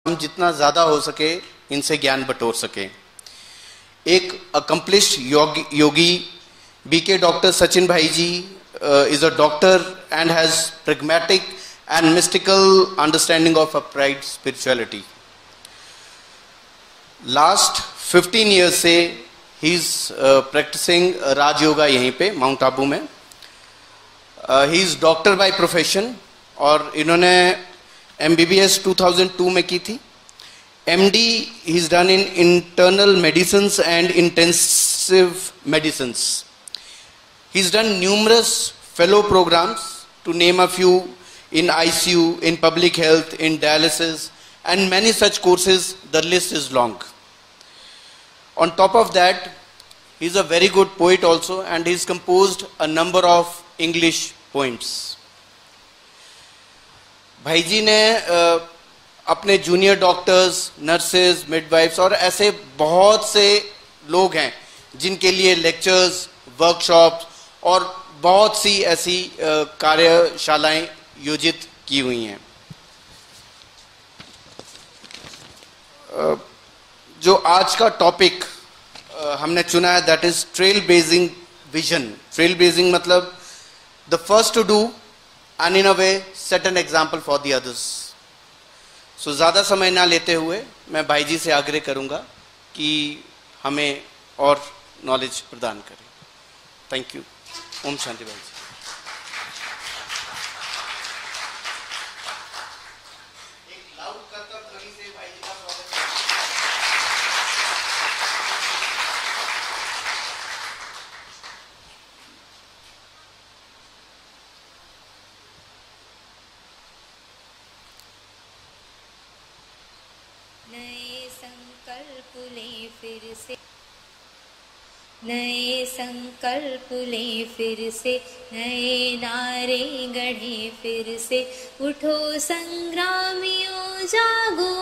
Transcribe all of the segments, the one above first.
हम जितना ज़्यादा हो सके इनसे ज्ञान बटोर सकें। एक अकम्प्लिश्ड योगी बीके डॉक्टर सचिन भाई जी is a doctor and has pragmatic and mystical understanding of upright spirituality. Last 15 years से he is practicing Raj Yoga यहीं पे माउंट आबू में। he is doctor by profession और इन्होंने MBBS 2002 में की थी। MD he is done in internal medicines and intensive medicines. He's done numerous fellow programs, to name a few, in ICU, in public health, in dialysis, and many such courses. The list is long. On top of that, he's a very good poet also, and he's composed a number of English poems. भाई जी ने अपने junior doctors, nurses, midwives और ऐसे बहुत से लोग हैं जिनके लिए लेक्चर्स, वर्कशॉप्स और बहुत सी ऐसी कार्यशालाएं योजित की हुई हैं। जो आज का टॉपिक हमने चुना है that is trailblazing vision. Trailblazing मतलब the first to do and in a way set an example for the others. So ज़्यादा समय ना लेते हुए मैं भाई जी से आग्रह करूंगा कि हमें और नॉलेज प्रदान करें। Thank you. ओम शांति भाई जी। एक लाउड करतब ध्वनि से भाई जी का स्वागत है। नए संकल्प ले फिर से, नए संकल्प ले फिर से, नए नारे गढ़े फिर से। उठो संग्रामियों जागो,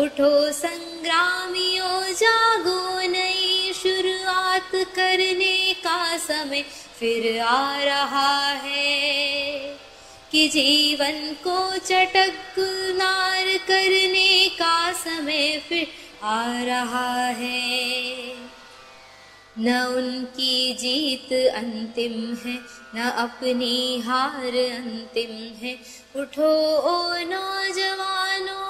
उठो संग्रामियों जागो। नई शुरुआत करने का समय फिर आ रहा है कि जीवन को चटक गुलजार करने का समय फिर आ रहा है। न उनकी जीत अंतिम है, न अपनी हार अंतिम है। उठो ओ नौजवानों,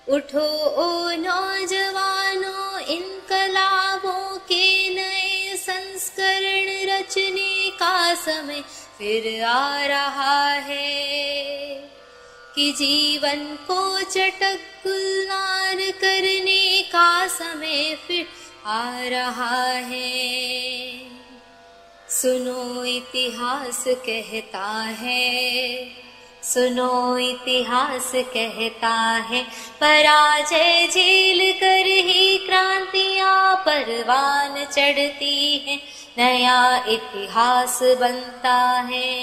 उठो ओ नौजवानों। इनकलाबों के नए संस्करण रचने का समय फिर आ रहा है कि जीवन को चटक गुलजार करने का समय फिर आ रहा है। सुनो इतिहास कहता है, सुनो इतिहास कहता है। पराजय झेल कर ही क्रांतियां परवान चढ़ती हैं, नया इतिहास बनता है।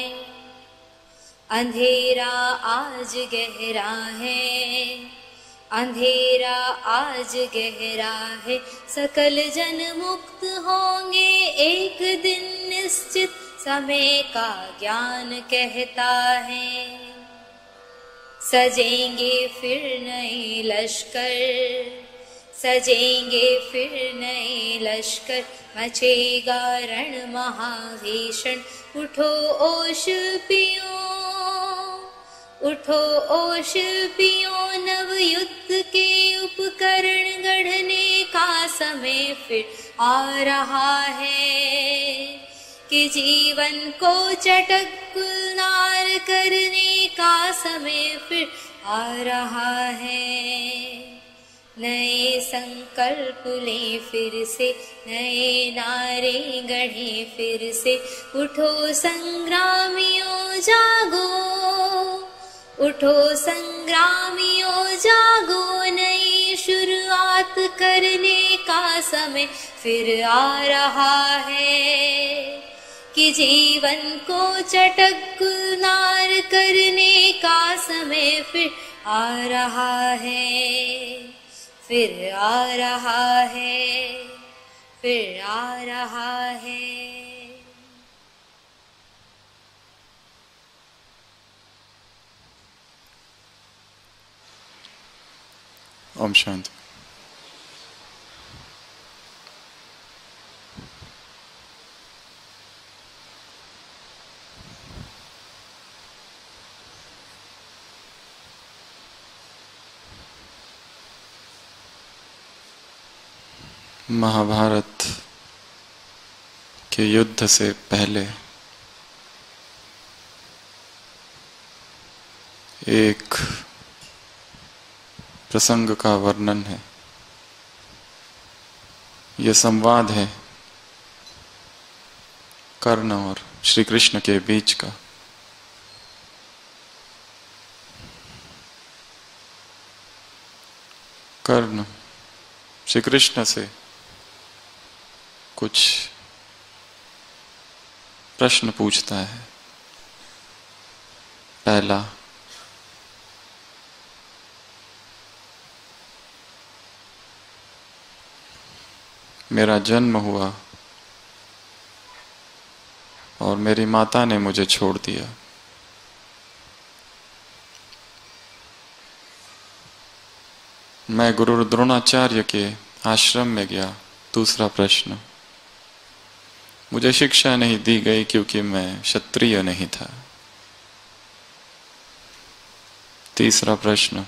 अंधेरा आज गहरा है, अंधेरा आज गहरा है। सकल जन मुक्त होंगे एक दिन निश्चित, समय का ज्ञान कहता है। सजेंगे फिर नए लश्कर, सजेंगे फिर नए लश्कर। मचेगा रण महाभीषण। उठो ओ शिल्पियों, उठो ओ शिल्पियों। नव युद्ध के उपकरण गढ़ने का समय फिर आ रहा है कि जीवन को चटक गुलजार करने का समय फिर आ रहा है। नए संकल्प ले फिर से, नए नारे गढ़े फिर से। उठो संग्रामियों जागो, उठो संग्रामियों जागो। नई शुरुआत करने का समय फिर आ रहा है कि जीवन को चटक गुलजार करने का समय फिर आ रहा है, फिर आ रहा है, फिर आ रहा है। ओम शांति। महाभारत के युद्ध से पहले एक प्रसंग का वर्णन है। यह संवाद है कर्ण और श्री कृष्ण के बीच का। कर्ण श्री कृष्ण से कुछ प्रश्न पूछता है। पहला, मेरा जन्म हुआ और मेरी माता ने मुझे छोड़ दिया। मैं गुरु द्रोणाचार्य के आश्रम में गया। दूसरा प्रश्न, मुझे शिक्षा नहीं दी गई क्योंकि मैं क्षत्रिय नहीं था। तीसरा प्रश्न,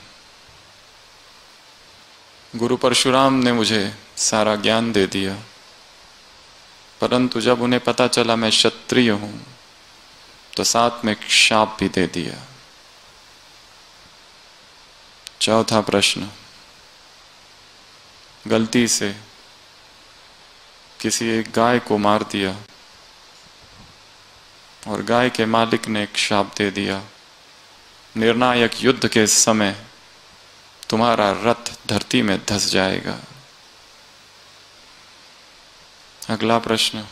गुरु परशुराम ने मुझे सारा ज्ञान दे दिया, परंतु जब उन्हें पता चला मैं क्षत्रिय हूं तो साथ में शाप भी दे दिया। चौथा प्रश्न, गलती से किसी एक गाय को मार दिया और गाय के मालिक ने एक शाप दे दिया, निर्णायक युद्ध के समय तुम्हारा रथ धरती में धंस जाएगा। अगला प्रश्न,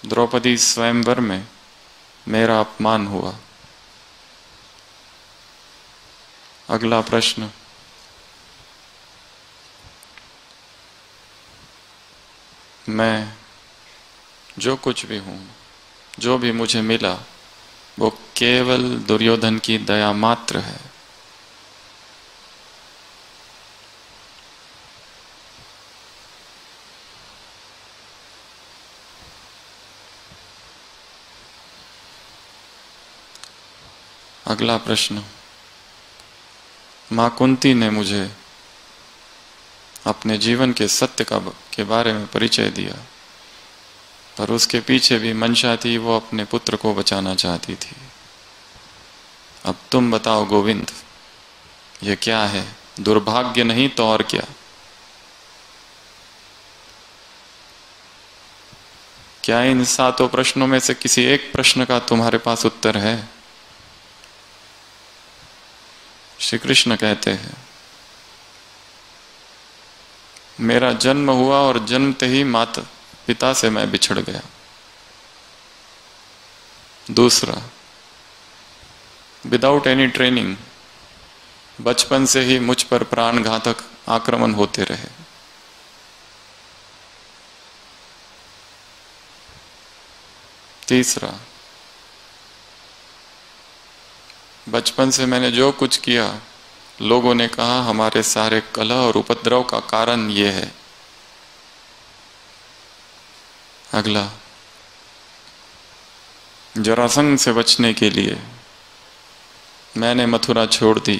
द्रौपदी स्वयंवर में मेरा अपमान हुआ। अगला प्रश्न, मैं जो कुछ भी हूं, जो भी मुझे मिला, वो केवल दुर्योधन की दया मात्र है। अगला प्रश्न, मां कुंती ने मुझे अपने जीवन के सत्य के बारे में परिचय दिया, पर उसके पीछे भी मंशा थी, वो अपने पुत्र को बचाना चाहती थी। अब तुम बताओ गोविंद, ये क्या है? दुर्भाग्य नहीं तो और क्या? क्या इन सातों प्रश्नों में से किसी एक प्रश्न का तुम्हारे पास उत्तर है? श्री कृष्ण कहते हैं, मेरा जन्म हुआ और जन्मते ही माता पिता से मैं बिछड़ गया। दूसरा, विदाउट एनी ट्रेनिंग बचपन से ही मुझ पर प्राणघातक आक्रमण होते रहे। तीसरा, बचपन से मैंने जो कुछ किया, लोगों ने कहा हमारे सारे कलह और उपद्रव का कारण ये है। अगला, जरासंध से बचने के लिए मैंने मथुरा छोड़ दी,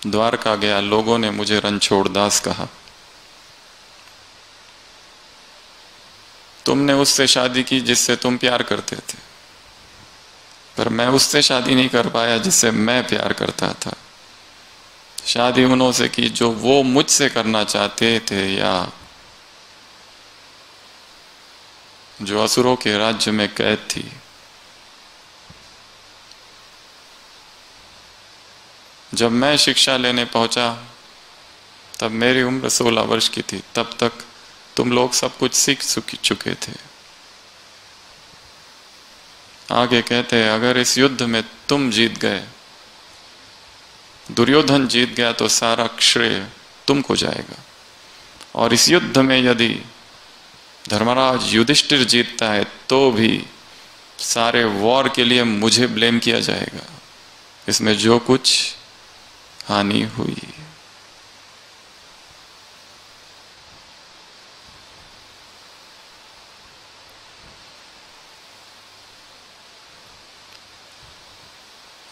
द्वारका गया, लोगों ने मुझे रणछोड़दास कहा। तुमने उससे शादी की जिससे तुम प्यार करते थे, पर मैं उससे शादी नहीं कर पाया जिससे मैं प्यार करता था। शादी उन्हों से की जो वो मुझसे करना चाहते थे या जो असुरों के राज्य में कैद थी। जब मैं शिक्षा लेने पहुंचा तब मेरी उम्र 16 वर्ष की थी। तब तक तुम लोग सब कुछ सीख चुके थे। आगे कहते हैं, अगर इस युद्ध में तुम जीत गए, दुर्योधन जीत गया, तो सारा श्रेय तुमको जाएगा। और इस युद्ध में यदि धर्मराज युधिष्ठिर जीतता है तो भी सारे वॉर के लिए मुझे ब्लेम किया जाएगा, इसमें जो कुछ हानि हुई।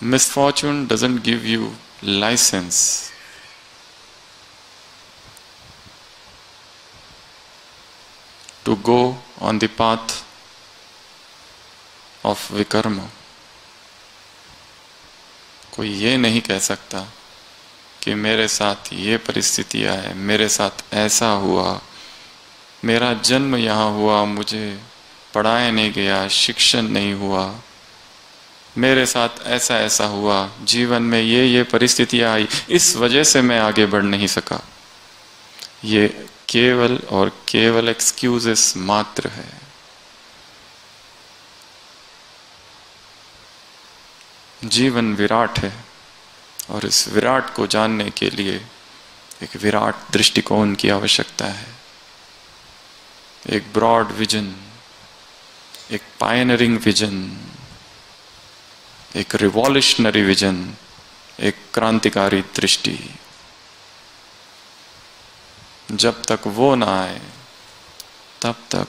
Misfortune doesn't give you license to go on the path of vikarma. कोई ये नहीं कह सकता कि मेरे साथ ये परिस्थितियां है, मेरे साथ ऐसा हुआ, मेरा जन्म यहाँ हुआ, मुझे पढ़ाया नहीं गया, शिक्षण नहीं हुआ, मेरे साथ ऐसा ऐसा हुआ, जीवन में ये परिस्थितियां आई, इस वजह से मैं आगे बढ़ नहीं सका। ये केवल और केवल एक्सक्यूजेस मात्र है। जीवन विराट है और इस विराट को जानने के लिए एक विराट दृष्टिकोण की आवश्यकता है, एक ब्रॉड विजन, एक पायनियरिंग विजन, एक रिवॉल्यूशनरी विजन, एक क्रांतिकारी दृष्टि। जब तक वो ना आए तब तक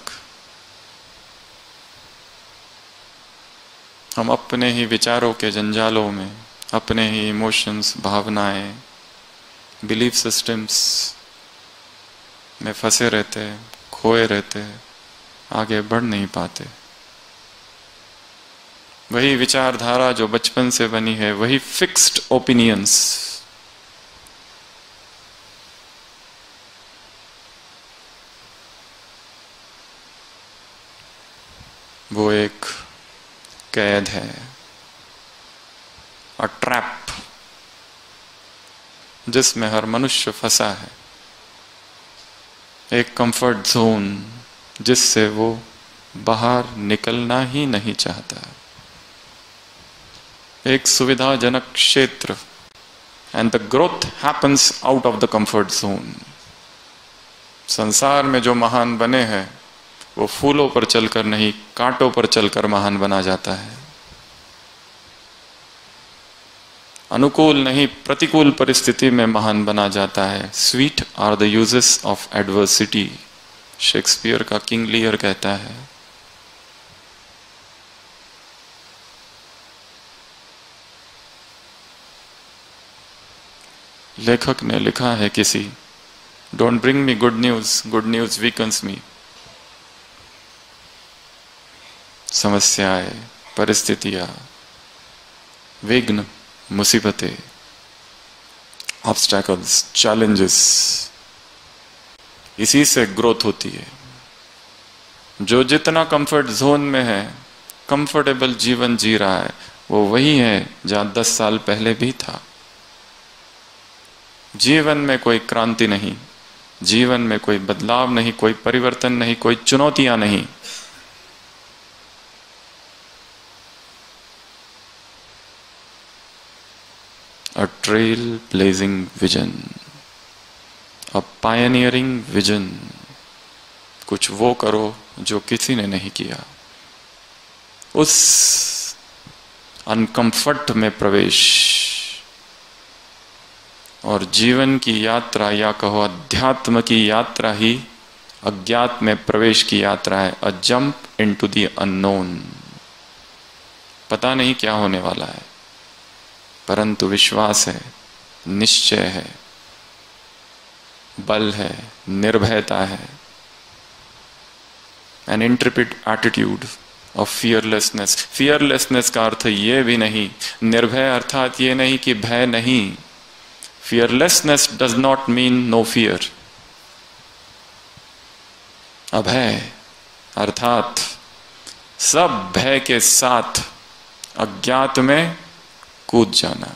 हम अपने ही विचारों के जंजालों में, अपने ही इमोशंस, भावनाएं, बिलीफ सिस्टम्स में फंसे रहते, खोए रहते, आगे बढ़ नहीं पाते। वही विचारधारा जो बचपन से बनी है, वही फिक्स्ड ओपिनियंस, वो एक कैद है, अ ट्रैप, जिसमें हर मनुष्य फंसा है, एक कंफर्ट जोन जिससे वो बाहर निकलना ही नहीं चाहता, एक सुविधाजनक क्षेत्र, and the growth happens out of the comfort zone. संसार में जो महान बने हैं वो फूलों पर चलकर नहीं, कांटों पर चलकर महान बना जाता है। अनुकूल नहीं, प्रतिकूल परिस्थिति में महान बना जाता है। Sweet are the uses of adversity, Shakespeare का किंग लियर कहता है। लेखक ने लिखा है किसी, don't bring me good news weakens me. समस्याएं, परिस्थितियां, विघ्न, मुसीबतें, ऑब्स्टैकल्स, चैलेंजेस, इसी से ग्रोथ होती है। जो जितना कंफर्ट जोन में है, कंफर्टेबल जीवन जी रहा है, वो वही है जहां 10 साल पहले भी था। जीवन में कोई क्रांति नहीं, जीवन में कोई बदलाव नहीं, कोई परिवर्तन नहीं, कोई चुनौतियां नहीं। A trail-blazing vision, a pioneering vision। कुछ वो करो जो किसी ने नहीं किया। उस अनकंफर्ट में प्रवेश, और जीवन की यात्रा, या कहो अध्यात्म की यात्रा ही अज्ञात में प्रवेश की यात्रा है। A jump into the unknown. पता नहीं क्या होने वाला है, परंतु विश्वास है, निश्चय है, बल है, निर्भयता है। An intrepid attitude of fearlessness. Fearlessness का अर्थ ये भी नहीं, निर्भय अर्थात ये नहीं कि भय नहीं। Fearlessness does not mean no fear. अभय अर्थात सब भय के साथ अज्ञात में कूद जाना।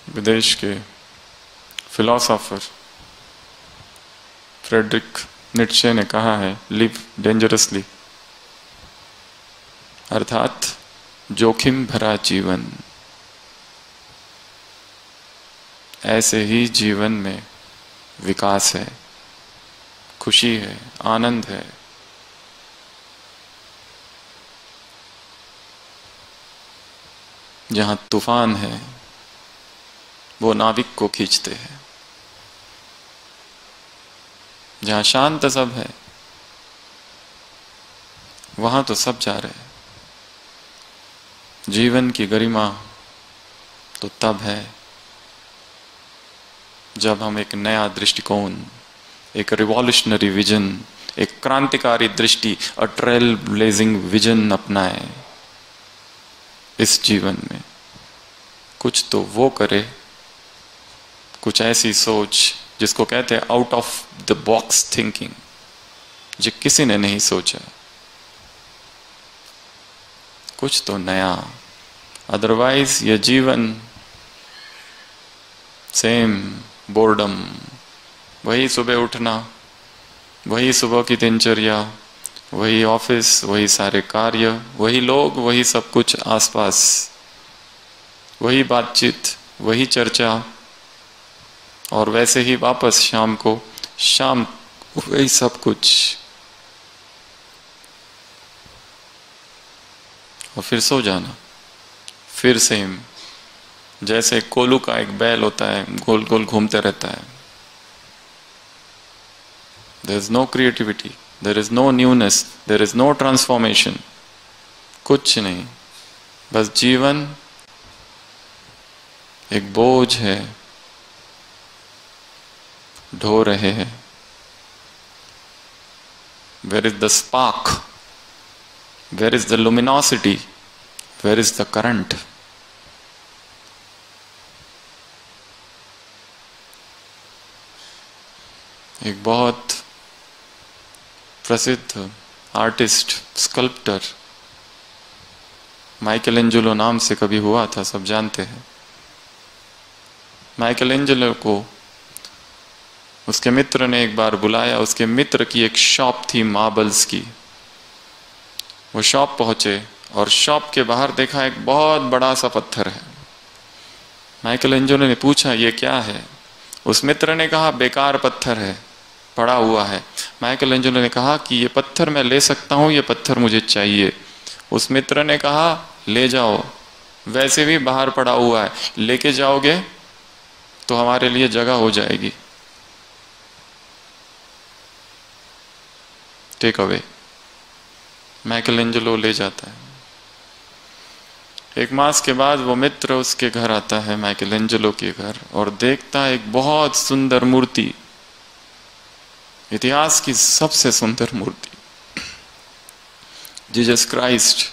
विदेश के फिलोसोफर फ्रेडरिक नीत्शे ने कहा है, लिव डेंजरसली, अर्थात जोखिम भरा जीवन। ऐसे ही जीवन में विकास है, खुशी है, आनंद है। जहां तूफान है वो नाविक को खींचते हैं, जहां शांत सब है वहां तो सब जा रहे हैं। जीवन की गरिमा तो तब है जब हम एक नया दृष्टिकोण, एक रिवॉल्यूशनरी विजन, एक क्रांतिकारी दृष्टि, अ ट्रेल ब्लेजिंग विजन अपनाए इस जीवन में। कुछ तो वो करे, कुछ ऐसी सोच जिसको कहते हैं out of the box thinking, जो किसी ने नहीं सोचा। कुछ तो नया, अदरवाइज ये जीवन सेम बोर्डम, वही सुबह उठना, वही सुबह की दिनचर्या, वही ऑफिस, वही सारे कार्य, वही लोग, वही सब कुछ आसपास, वही बातचीत, वही चर्चा, और वैसे ही वापस शाम को, शाम वही सब कुछ, और फिर सो जाना। फिर सेम, जैसे कोलू का एक बैल होता है, गोल गोल घूमते रहता है। There is no creativity, there is no newness, there is no transformation, कुछ नहीं। बस जीवन एक बोझ है, ढो रहे हैं। Where is the spark, where is the luminosity, where is the current? एक बहुत प्रसिद्ध आर्टिस्ट, स्कल्प्टर माइकल एंजेलो नाम से कभी हुआ था, सब जानते हैं। माइकल एंजेलो को उसके मित्र ने एक बार बुलाया। उसके मित्र की एक शॉप थी मार्बल्स की। वो शॉप पहुंचे और शॉप के बाहर देखा एक बहुत बड़ा सा पत्थर है। माइकल एंजेलो ने पूछा ये क्या है? उस मित्र ने कहा बेकार पत्थर है, पड़ा हुआ है। माइकल एंजेलो ने कहा कि ये पत्थर मैं ले सकता हूं, ये पत्थर मुझे चाहिए। उस मित्र ने कहा ले जाओ, वैसे भी बाहर पड़ा हुआ है, लेके जाओगे तो हमारे लिए जगह हो जाएगी, टेक अवे। माइकल एंजेलो ले जाता है। एक मास के बाद वो मित्र उसके घर आता है, माइकल एंजेलो के घर, और देखता है एक बहुत सुंदर मूर्ति, इतिहास की सबसे सुंदर मूर्ति, जीसस क्राइस्ट।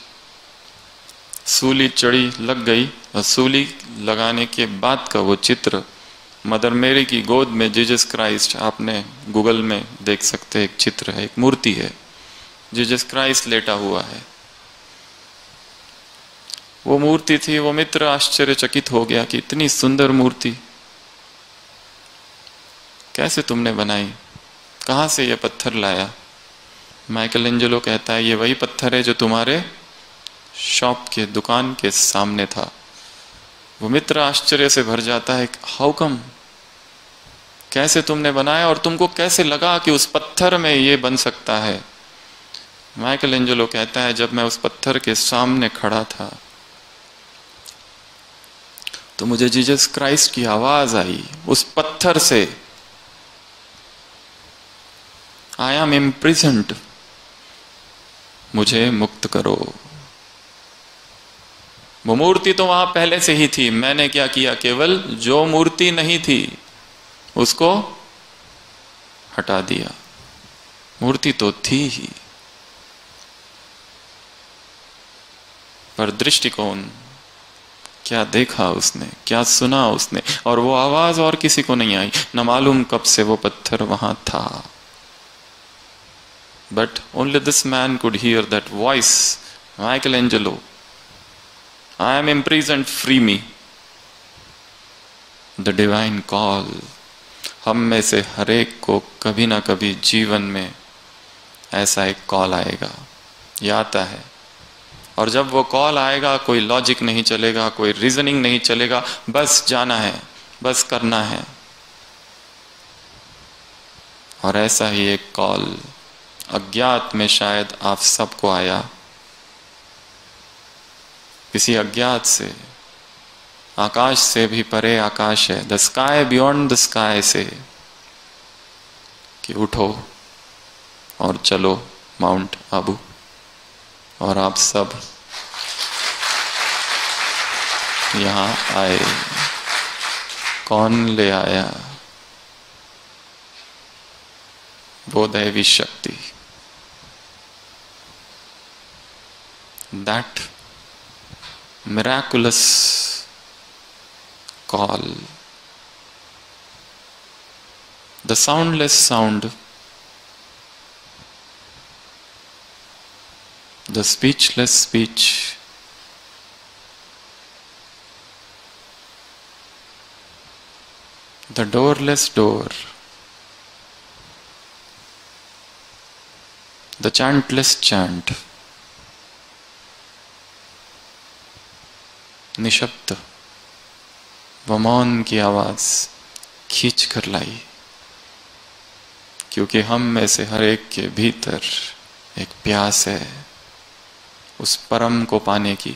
सूली चढ़ी लग गई, और सूली लगाने के बाद का वो चित्र, मदर मेरी की गोद में जीसस क्राइस्ट, आपने गूगल में देख सकते हैं, एक चित्र है, एक मूर्ति है, जीसस क्राइस्ट लेटा हुआ है। वो मूर्ति थी। वो मित्र आश्चर्यचकित हो गया कि इतनी सुंदर मूर्ति कैसे तुमने बनाई, कहां से ये पत्थर लाया? माइकल एंजेलो कहता है ये वही पत्थर है जो तुम्हारे शॉप के दुकान के सामने था। वो मित्र आश्चर्य से भर जाता है, हाउ कम, कैसे तुमने बनाया और तुमको कैसे लगा कि उस पत्थर में ये बन सकता है? माइकल एंजेलो कहता है जब मैं उस पत्थर के सामने खड़ा था तो मुझे जीसस क्राइस्ट की आवाज आई उस पत्थर से, आई एम इम्प्रिजन्ड, मुझे मुक्त करो। वो मूर्ति तो वहां पहले से ही थी। मैंने क्या किया, केवल जो मूर्ति नहीं थी उसको हटा दिया। मूर्ति तो थी ही, पर दृष्टिकोण, क्या देखा उसने, क्या सुना उसने, और वो आवाज और किसी को नहीं आई। न मालूम कब से वो पत्थर वहां था, but only this man could hear that voice, Michael Angelo, I am imprisoned, free me. The divine call. हम में से हरेक को कभी ना कभी जीवन में ऐसा एक कॉल आएगा, ये आता है। और जब वो कॉल आएगा कोई लॉजिक नहीं चलेगा, कोई रीजनिंग नहीं चलेगा, बस जाना है, बस करना है। और ऐसा ही एक कॉल अज्ञात में शायद आप सबको आया, किसी अज्ञात से, आकाश से भी परे आकाश है, the sky beyond the sky से, कि उठो और चलो माउंट आबू। और आप सब यहाँ आए। कौन ले आया? वो दैवी शक्ति, that miraculous call, the soundless sound, the speechless speech, the doorless door, the chantless chant, निशब्द व मौन की आवाज खींच कर लाई, क्योंकि हम में से हर एक के भीतर एक प्यास है उस परम को पाने की,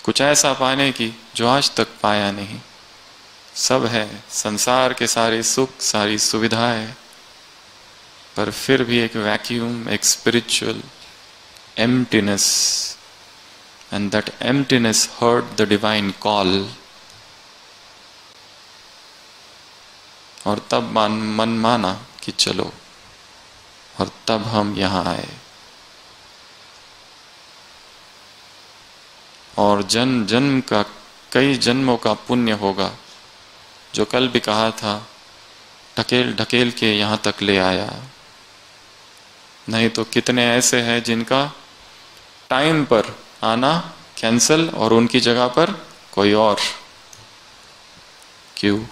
कुछ ऐसा पाने की जो आज तक पाया नहीं। सब है, संसार के सारे सुख, सारी सुविधाएं, पर फिर भी एक वैक्यूम, एक spiritual emptiness, and that emptiness heard the divine call, और तब मन माना कि चलो, और तब हम यहाँ आए। और जन्म जन्म का, कई जन्मों का पुण्य होगा, जो कल भी कहा था, ढकेल ढकेल के यहाँ तक ले आया। नहीं तो कितने ऐसे हैं जिनका टाइम पर आना कैंसल और उनकी जगह पर कोई और। क्यों?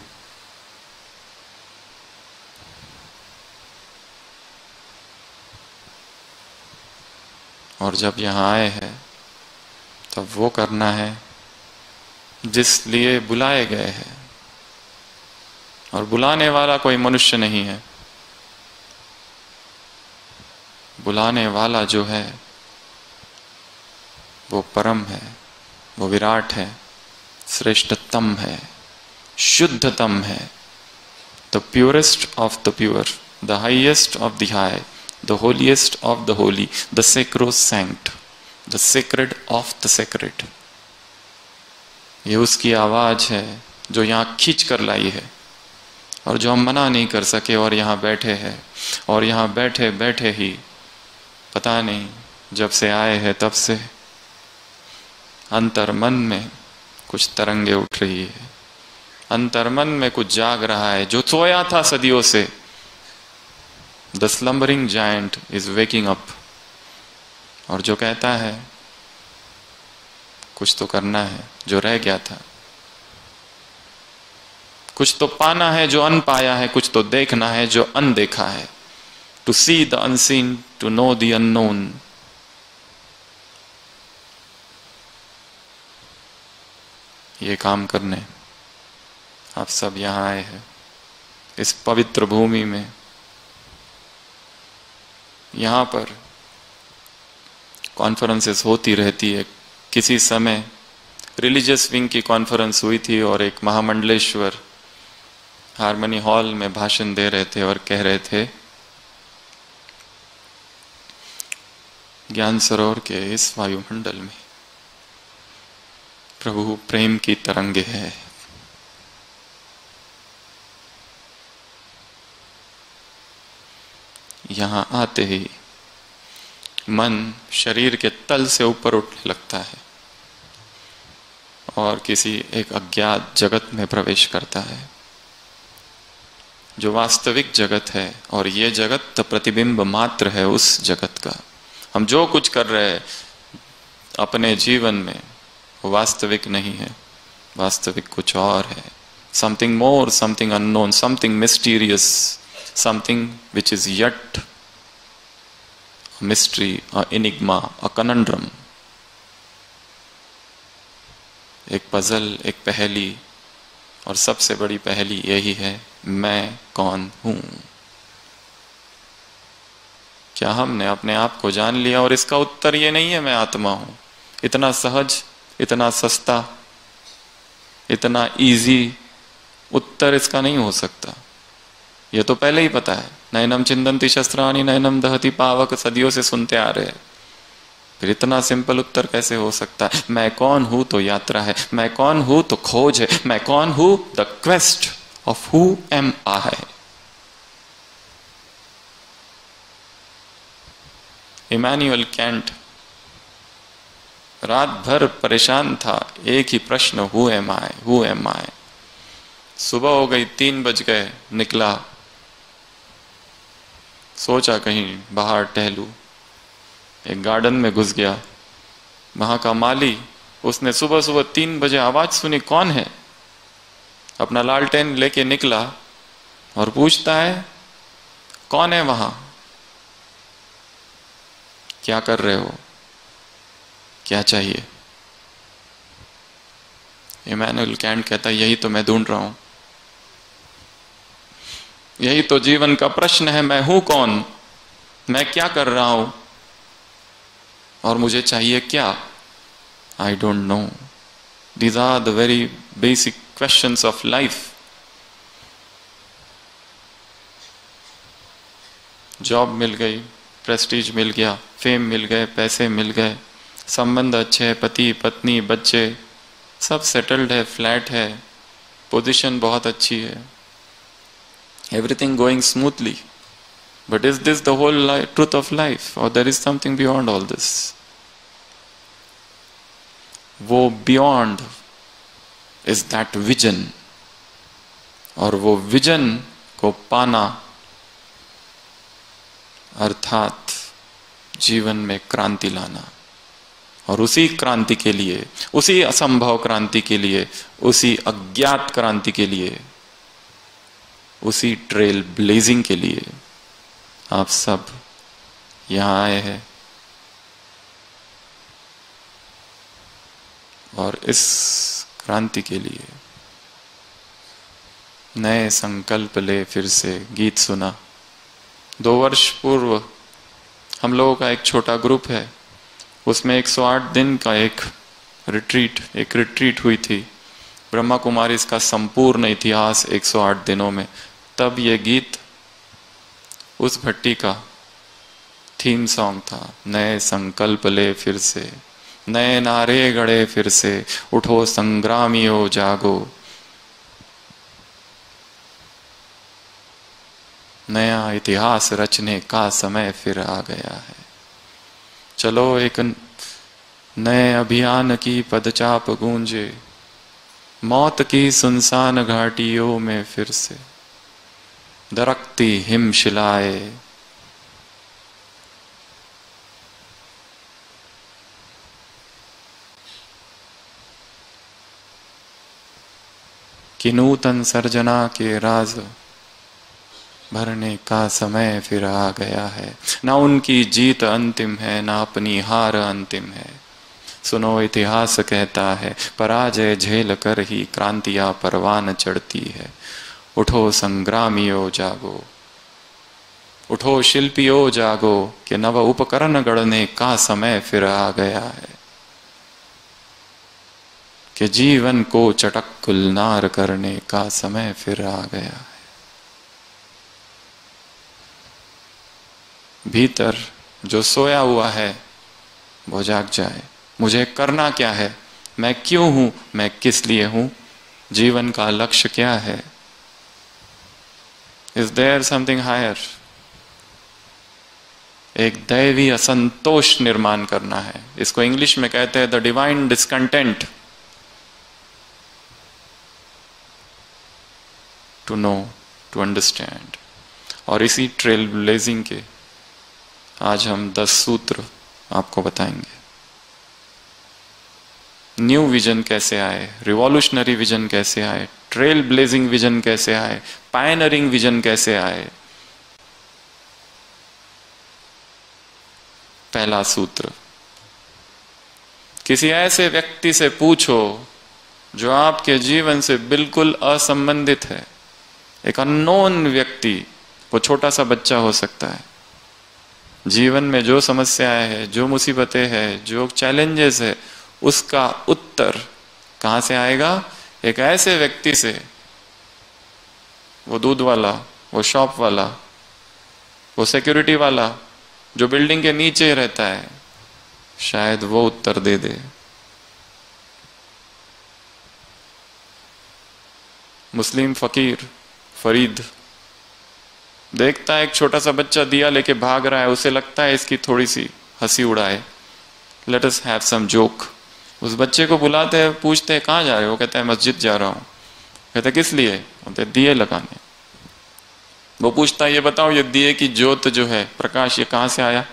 और जब यहां आए हैं तब वो करना है जिस लिए बुलाए गए हैं, और बुलाने वाला कोई मनुष्य नहीं है। बुलाने वाला जो है वो परम है, वो विराट है, श्रेष्ठतम है, शुद्धतम है, the purest of the pure, the highest of the high, the holiest of the holy, the sacrosanct, the sacred of the sacred. ये उसकी आवाज है जो यहाँ खींच कर लाई है, और जो हम मना नहीं कर सके, और यहाँ बैठे हैं। और यहाँ बैठे बैठे ही पता नहीं, जब से आए हैं तब से अंतर मन में कुछ तरंगे उठ रही है, अंतर मन में कुछ जाग रहा है जो सोया था सदियों से। The slumbering giant is waking up, और जो कहता है कुछ तो करना है जो रह गया था, कुछ तो पाना है जो अनपाया है, कुछ तो देखना है जो अनदेखा है। To see the unseen, to know the unknown. ये काम करने आप सब यहाँ आए हैं, इस पवित्र भूमि में। यहाँ पर कॉन्फ्रेंसेस होती रहती है। किसी समय रिलीजियस विंग की कॉन्फ्रेंस हुई थी, और एक महामंडलेश्वर हारमनी हॉल में भाषण दे रहे थे और कह रहे थे, ज्ञान सरोवर के इस वायुमंडल में प्रभु प्रेम की तरंगे है। यहां आते ही मन शरीर के तल से ऊपर उठने लगता है और किसी एक अज्ञात जगत में प्रवेश करता है, जो वास्तविक जगत है। और ये जगत तो प्रतिबिंब मात्र है उस जगत का। हम जो कुछ कर रहे हैं अपने जीवन में वो वास्तविक नहीं है, वास्तविक कुछ और है। Something more, something unknown, something mysterious, something which is yet mystery, a enigma, a conundrum, एक पजल, एक पहेली। और सबसे बड़ी पहेली यही है, मैं कौन हूं? क्या हमने अपने आप को जान लिया? और इसका उत्तर ये नहीं है मैं आत्मा हूं। इतना सहज, इतना सस्ता, इतना इजी उत्तर इसका नहीं हो सकता। ये तो पहले ही पता है। नयनम चिंदंती शस्त्राणि नयनम दहति पावक, सदियों से सुनते आ रहे हैं। फिर इतना सिंपल उत्तर कैसे हो सकता है? मैं कौन हूं तो यात्रा है, मैं कौन हूं तो खोज है, मैं कौन हूं the quest of who am I. Immanuel Kant रात भर परेशान था, एक ही प्रश्न, who am I, who am I. सुबह हो गई, 3 बज गए, निकला, सोचा कहीं बाहर टहलूं। एक गार्डन में घुस गया, वहां का माली, उसने सुबह सुबह 3 बजे आवाज सुनी, कौन है? अपना लालटेन लेके निकला और पूछता है, कौन है वहां, क्या कर रहे हो, क्या चाहिए? इमैनुअल कैंट कहता है, यही तो मैं ढूंढ रहा हूं, यही तो जीवन का प्रश्न है। मैं हूं कौन, मैं क्या कर रहा हूं, और मुझे चाहिए क्या? I don't know. These are the very basic questions of life. Job मिल गई, प्रेस्टीज मिल गया, फेम मिल गए, पैसे मिल गए, संबंध अच्छे हैं, पति पत्नी बच्चे सब सेटल्ड है, फ्लैट है, पोजीशन बहुत अच्छी है, everything going smoothly. But is this the whole truth of life, or there is something beyond all this? वो beyond is that vision, और वो विजन को पाना अर्थात जीवन में क्रांति लाना। और उसी क्रांति के लिए, उसी असंभव क्रांति के लिए, उसी अज्ञात क्रांति के लिए, उसी ट्रेल ब्लेजिंग के लिए आप सब यहां आए हैं। और इस क्रांति के लिए नए संकल्प ले, फिर से गीत सुना। 2 वर्ष पूर्व हम लोगों का एक छोटा ग्रुप है, उसमें 108 दिन का एक रिट्रीट हुई थी। ब्रह्मा कुमारी इसका संपूर्ण इतिहास 108 दिनों में। तब ये गीत उस भट्टी का थीम सॉन्ग था। नए संकल्प ले फिर से, नए नारे गढ़े फिर से, उठो संग्रामियों जागो। नया इतिहास रचने का समय फिर आ गया है। चलो एक नए अभियान की पदचाप गूंजे, मौत की सुनसान घाटियों में फिर से दरकती हिमशिलाएं। कि नूतन सर्जना के राज भरने का समय फिर आ गया है। ना उनकी जीत अंतिम है, ना अपनी हार अंतिम है। सुनो इतिहास कहता है, पराजय झेल कर ही क्रांतियां परवान चढ़ती है। उठो संग्रामियों जागो, उठो शिल्पियों जागो, कि नव उपकरण गढ़ने का समय फिर आ गया है। कि जीवन को चटक गुलनार करने का समय फिर आ गया है। भीतर जो सोया हुआ है वो जाग जाए। मुझे करना क्या है, मैं क्यों हूं, मैं किस लिए हूं, जीवन का लक्ष्य क्या है। Is there something higher? एक दैवी असंतोष निर्माण करना है। इसको इंग्लिश में कहते हैं the divine discontent. To know, to understand. और इसी ट्रेल ब्लेजिंग के आज हम 10 सूत्र आपको बताएंगे। न्यू विजन कैसे आए, रिवॉल्यूशनरी विजन कैसे आए, ट्रेल ब्लेजिंग विजन कैसे आए, पायनरिंग विजन कैसे आए। पहला सूत्र, किसी ऐसे व्यक्ति से पूछो जो आपके जीवन से बिल्कुल असंबंधित है। एक अननोन व्यक्ति, वो छोटा सा बच्चा हो सकता है। जीवन में जो समस्याएं है, जो मुसीबतें हैं, जो चैलेंजेस है, उसका उत्तर कहां से आएगा? एक ऐसे व्यक्ति से। वो दूध वाला वो शॉप वाला, वो सिक्योरिटी वाला जो बिल्डिंग के नीचे रहता है, शायद वो उत्तर दे दे। मुस्लिम फकीर फरीद देखता है एक छोटा सा बच्चा दिया लेके भाग रहा है, उसे लगता है इसकी थोड़ी सी हंसी उड़ाए, let us have some joke. उस बच्चे को बुलाते हैं, पूछते हैं कहाँ जा रहे हो, कहता है मस्जिद जा रहा हूँ। कहते किस लिए? कहते दिए लगाने। वो पूछता है ये बताओ ये दिए की ज्योत जो है, प्रकाश, ये कहाँ से आया?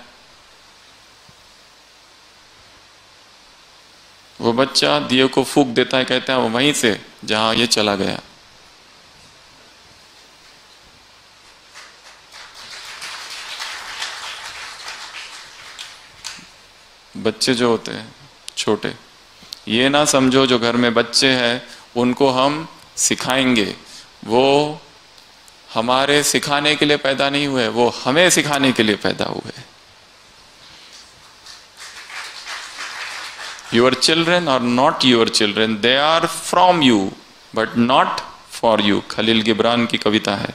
वो बच्चा दिए को फूंक देता है, कहता है वो वहीं से जहां ये चला गया। बच्चे जो होते हैं छोटे, ये ना समझो जो घर में बच्चे हैं उनको हम सिखाएंगे, वो हमारे सिखाने के लिए पैदा नहीं हुए, वो हमें सिखाने के लिए पैदा हुए। Your children are not your children, they are from you but not for you। Khalil गिब्रान की कविता है।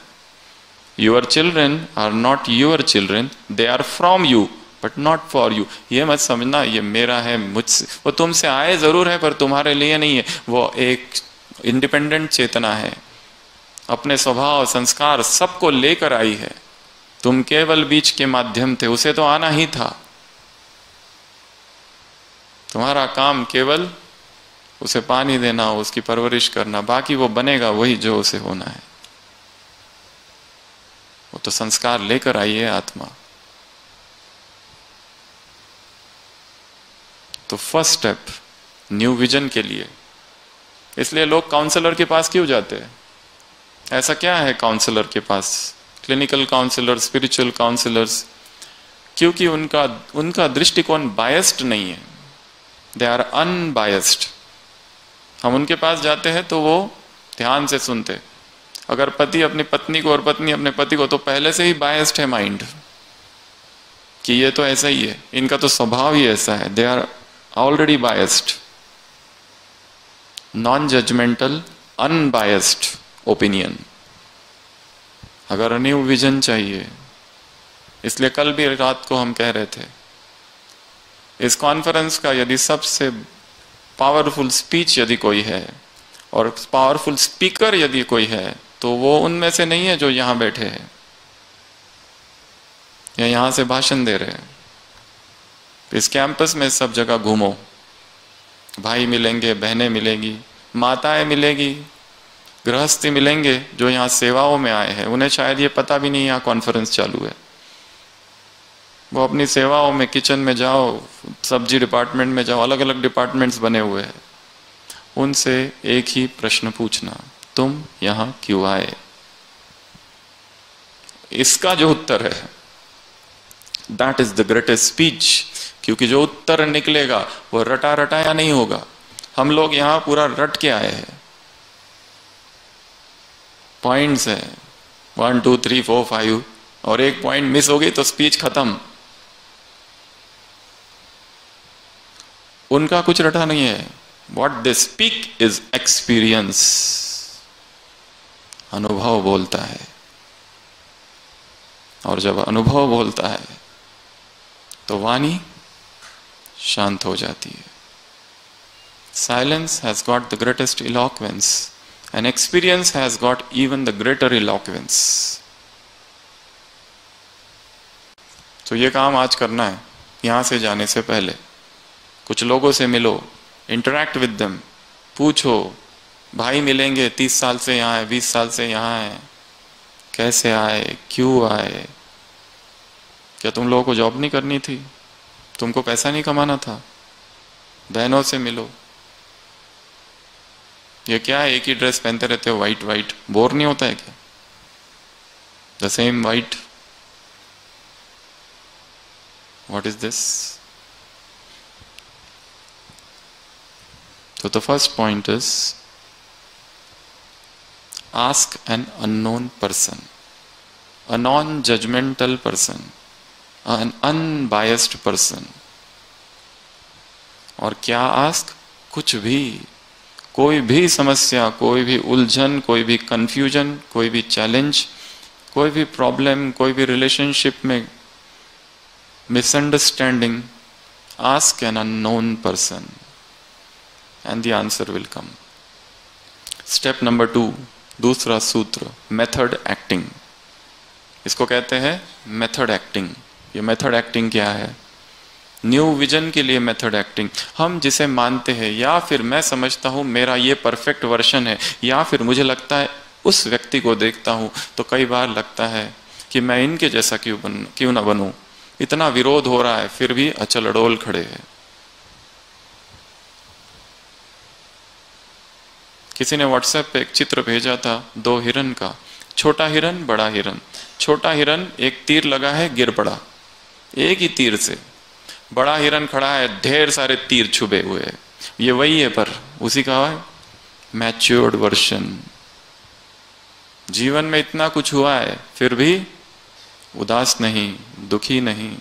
Your children are not your children, they are from you but not for you। ये मत समझना ये मेरा है, मुझसे, वो तुमसे आए जरूर है पर तुम्हारे लिए नहीं है। वो एक इंडिपेंडेंट चेतना है, अपने स्वभाव संस्कार सबको लेकर आई है। तुम केवल बीज के माध्यम थे, उसे तो आना ही था। तुम्हारा काम केवल उसे पानी देना, उसकी परवरिश करना, बाकी वो बनेगा वही जो उसे होना है। वो तो संस्कार लेकर आई है आत्मा। तो फर्स्ट स्टेप न्यू विजन के लिए, इसलिए लोग काउंसलर के पास क्यों जाते हैं? ऐसा क्या है काउंसलर के पास, क्लिनिकल काउंसलर, स्पिरिचुअल काउंसलर्स? क्योंकि उनका दृष्टिकोण बायस्ड नहीं है, दे आर अनबायस्ड। हम उनके पास जाते हैं तो वो ध्यान से सुनते। अगर पति अपनी पत्नी को और पत्नी अपने पति को, तो पहले से ही बायस्ड है माइंड कि ये तो ऐसा ही है, इनका तो स्वभाव ही ऐसा है। They are already biased. Non judgemental unbiased opinion. अगर न्यू विजन चाहिए, इसलिए कल भी रात को हम कह रहे थे इस कॉन्फ्रेंस का यदि सबसे पावरफुल स्पीच यदि कोई है और पावरफुल स्पीकर यदि कोई है तो वो उनमें से नहीं है जो यहां बैठे हैं या यहां से भाषण दे रहे हैं। इस कैंपस में सब जगह घूमो, भाई मिलेंगे, बहनें मिलेंगी, माताएं मिलेगी, गृहस्थी मिलेंगे जो यहाँ सेवाओं में आए हैं। उन्हें शायद ये पता भी नहीं यहाँ कॉन्फ्रेंस चालू है। वो अपनी सेवाओं में, किचन में जाओ, सब्जी डिपार्टमेंट में जाओ, अलग अलग डिपार्टमेंट्स बने हुए हैं। उनसे एक ही प्रश्न पूछना, तुम यहां क्यों आए? इसका जो उत्तर है that is the greatest speech. क्योंकि जो उत्तर निकलेगा वो रटा रटाया नहीं होगा। हम लोग यहां पूरा रट के आए हैं, पॉइंट्स है 1 2 3 4 5 और एक पॉइंट मिस हो गई तो स्पीच खत्म। उनका कुछ रटा नहीं है। What they speak is experience. अनुभव बोलता है, और जब अनुभव बोलता है तो वाणी शांत हो जाती है। Silence has got the greatest eloquence and experience has got even the greater eloquence. तो ये काम आज करना है। यहां से जाने से पहले कुछ लोगों से मिलो, इंटरैक्ट विद देम, पूछो। भाई मिलेंगे 30 साल से यहाँ है, 20 साल से यहाँ है, कैसे आए, क्यों आए? क्या तुम लोगों को जॉब नहीं करनी थी? तुमको पैसा नहीं कमाना था? बहनों से मिलो। ये क्या है, एक ही ड्रेस पहनते रहते हो, वाइट वाइट, बोर नहीं होता है क्या? The same white, what is this? So the first point is ask an unknown person, a non-judgmental person, an unbiased person। और क्या ask? कुछ भी, कोई भी समस्या, कोई भी उलझन, कोई भी कंफ्यूजन, कोई भी चैलेंज कोई भी प्रॉब्लम, कोई भी रिलेशनशिप में misunderstanding, ask an unknown person and the answer will come. Step number 2, दूसरा सूत्र, मेथड एक्टिंग। इसको कहते हैं मेथड एक्टिंग। ये मेथड एक्टिंग क्या है? न्यू विजन के लिए मेथड एक्टिंग। हम जिसे मानते हैं, या फिर मैं समझता हूं मेरा ये परफेक्ट वर्जन है, या फिर मुझे लगता है उस व्यक्ति को देखता हूं तो कई बार लगता है कि मैं इनके जैसा क्यों ना बनूं। इतना विरोध हो रहा है फिर भी अचल अडोल खड़े हैं। किसी ने व्हाट्सएप पे एक चित्र भेजा था 2 हिरन का, छोटा हिरन, बड़ा हिरन। छोटा हिरन एक तीर लगा है, गिर पड़ा एक ही तीर से। बड़ा हिरन खड़ा है, ढेर सारे तीर छुपे हुए हैं। ये वही है, पर उसी का है मैच्योर्ड वर्जन। जीवन में इतना कुछ हुआ है फिर भी उदास नहीं, दुखी नहीं।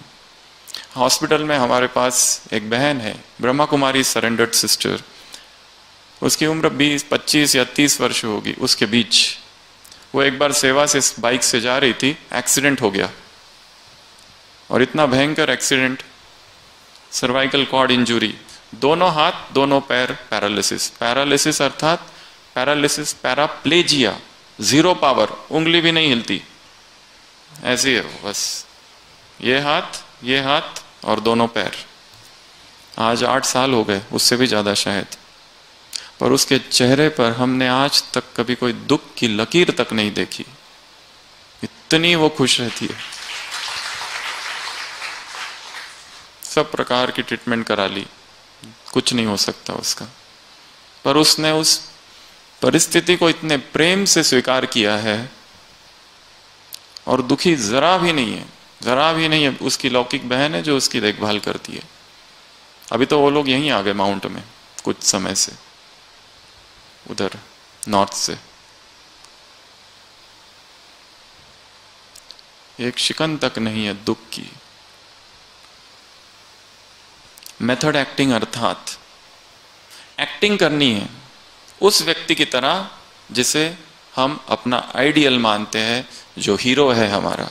हॉस्पिटल में हमारे पास एक बहन है, ब्रह्मा कुमारी सरेंडर्ड सिस्टर। उसकी उम्र 20, 25 या 30 वर्ष होगी, उसके बीच। वो एक बार सेवा से बाइक से जा रही थी, एक्सीडेंट हो गया, और इतना भयंकर एक्सीडेंट, सर्वाइकल कॉर्ड इंजुरी, दोनों हाथ दोनों पैर पैरालिसिस। पैरालिसिस अर्थात पैरालिसिस, पैराप्लेजिया, 0 पावर, उंगली भी नहीं हिलती, ऐसी है वो बस। ये हाथ और दोनों पैर। आज 8 साल हो गए, उससे भी ज्यादा शायद, पर उसके चेहरे पर हमने आज तक कभी कोई दुख की लकीर तक नहीं देखी। इतनी वो खुश रहती है। सब प्रकार की ट्रीटमेंट करा ली, कुछ नहीं हो सकता उसका, पर उसने उस परिस्थिति को इतने प्रेम से स्वीकार किया है और दुखी जरा भी नहीं है, जरा भी नहीं है। उसकी लौकिक बहन है जो उसकी देखभाल करती है। अभी तो वो लोग यहीं आ गए माउंट में कुछ समय से, उधर नॉर्थ से। एक शिकन तक नहीं है दुख की। मेथड एक्टिंग अर्थात एक्टिंग करनी है उस व्यक्ति की तरह जिसे हम अपना आइडियल मानते हैं, जो हीरो है हमारा।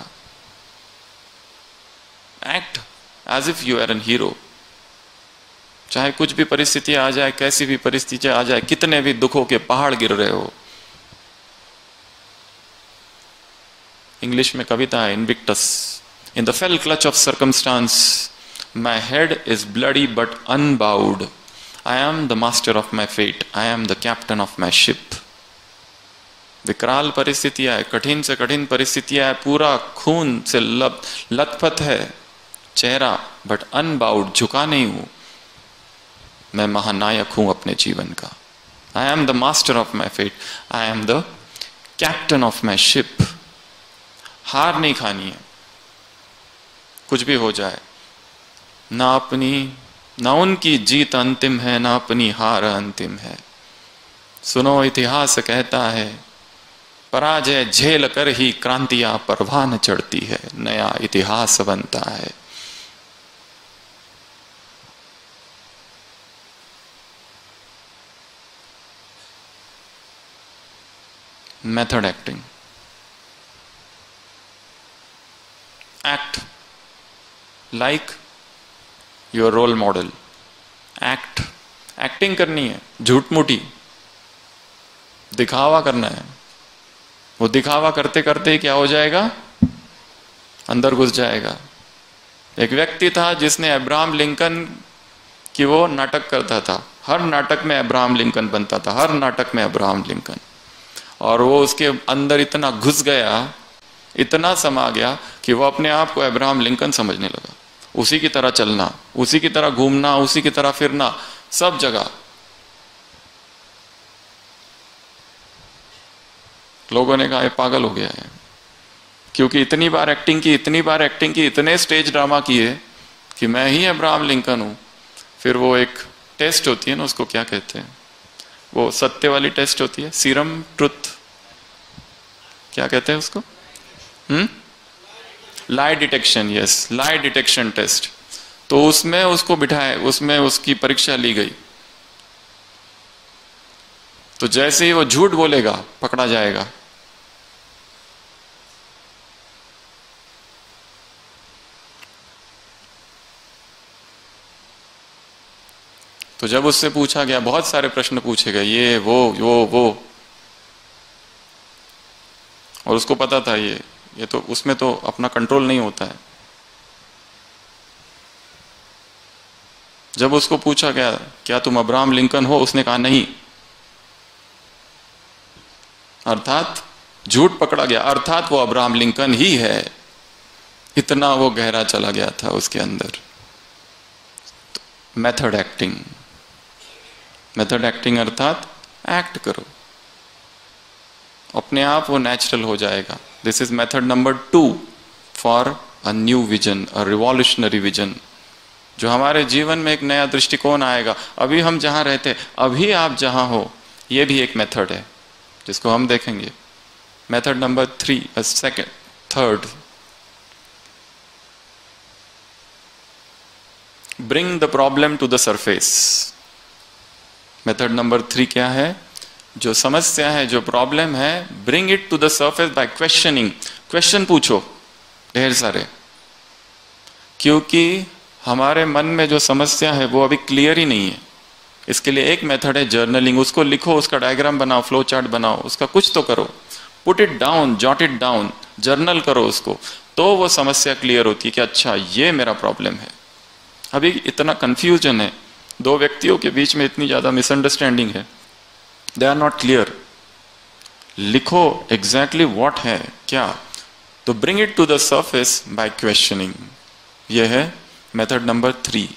Act as if you are an hero. चाहे कुछ भी परिस्थिति आ जाए, कैसी भी परिस्थिति आ जाए, कितने भी दुखों के पहाड़ गिर रहे हो। इंग्लिश में कविता है, Invictus. In the fell clutch of circumstance my head is bloody but unbowed. I am the master of my fate, I am the captain of my ship. विकराल परिस्थिति आए, कठिन से कठिन परिस्थिति आए, पूरा खून से लथपथ है चेहरा, बट अनबाउड, झुका नहीं हूं। मैं महानायक हूं अपने जीवन का। I am the master of my fate, I am the captain of my ship. हार नहीं खानी है, कुछ भी हो जाए। ना उनकी जीत अंतिम है, ना अपनी हार अंतिम है। सुनो इतिहास कहता है, पराजय झेल कर ही क्रांतियां परवान चढ़ती है, नया इतिहास बनता है। Method acting. Act like your role model. Acting करनी है, झूठ मूठी दिखावा करना है। वो दिखावा करते करते ही क्या हो जाएगा, अंदर घुस जाएगा। एक व्यक्ति था जिसने अब्राहम लिंकन की वो नाटक करता था, हर नाटक में अब्राहम लिंकन बनता था, हर नाटक में अब्राहम लिंकन। और वो उसके अंदर इतना घुस गया, इतना समा गया कि वो अपने आप को अब्राहम लिंकन समझने लगा। उसी की तरह चलना, उसी की तरह घूमना, उसी की तरह फिरना, सब जगह। लोगों ने कहा ये पागल हो गया है, क्योंकि इतनी बार एक्टिंग की, इतने स्टेज ड्रामा किए कि मैं ही अब्राहम लिंकन हूं। फिर वो एक टेस्ट होती है ना, उसको क्या कहते हैं, वो सत्य वाली टेस्ट होती है, सीरम ट्रुथ, क्या कहते हैं उसको, लाई डिटेक्शन। यस, लाई डिटेक्शन टेस्ट। तो उसमें उसको बिठाए, उसमें उसकी परीक्षा ली गई। तो जैसे ही वो झूठ बोलेगा पकड़ा जाएगा। तो जब उससे पूछा गया, बहुत सारे प्रश्न पूछे गए, ये वो, और उसको पता था ये तो उसमें तो अपना कंट्रोल नहीं होता है। जब उसको पूछा गया क्या तुम अब्राहम लिंकन हो, उसने कहा नहीं, अर्थात झूठ पकड़ा गया, अर्थात वो अब्राहम लिंकन ही है। इतना वो गहरा चला गया था उसके अंदर। मेथड एक्टिंग, मेथड एक्टिंग अर्थात एक्ट करो, अपने आप वो नेचुरल हो जाएगा। This is method number 2 for a new vision, a revolutionary vision, जो हमारे जीवन में एक नया दृष्टिकोण आएगा। अभी हम जहां रहते, अभी आप जहां हो, ये भी एक मेथड है जिसको हम देखेंगे। Method number 3, third, bring the problem to the surface. Method number 3 क्या है? जो समस्या है, जो प्रॉब्लम है, bring it to the surface by questioning. Question पूछो ढेर सारे, क्योंकि हमारे मन में जो समस्या है वो अभी क्लियर ही नहीं है। इसके लिए एक मेथड है जर्नलिंग। उसको लिखो, उसका डायग्राम बनाओ, फ्लो चार्ट बनाओ, उसका कुछ तो करो, put it down, jot it down, journal करो उसको, तो वो समस्या क्लियर होती है कि अच्छा ये मेरा प्रॉब्लम है। अभी इतना कंफ्यूजन है, दो व्यक्तियों के बीच में इतनी ज्यादा मिसअंडरस्टैंडिंग है, दे आर नॉट क्लियर। लिखो एग्जैक्टली व्हाट है क्या, तो bring it to the surface by questioning. यह है मेथड नंबर 3,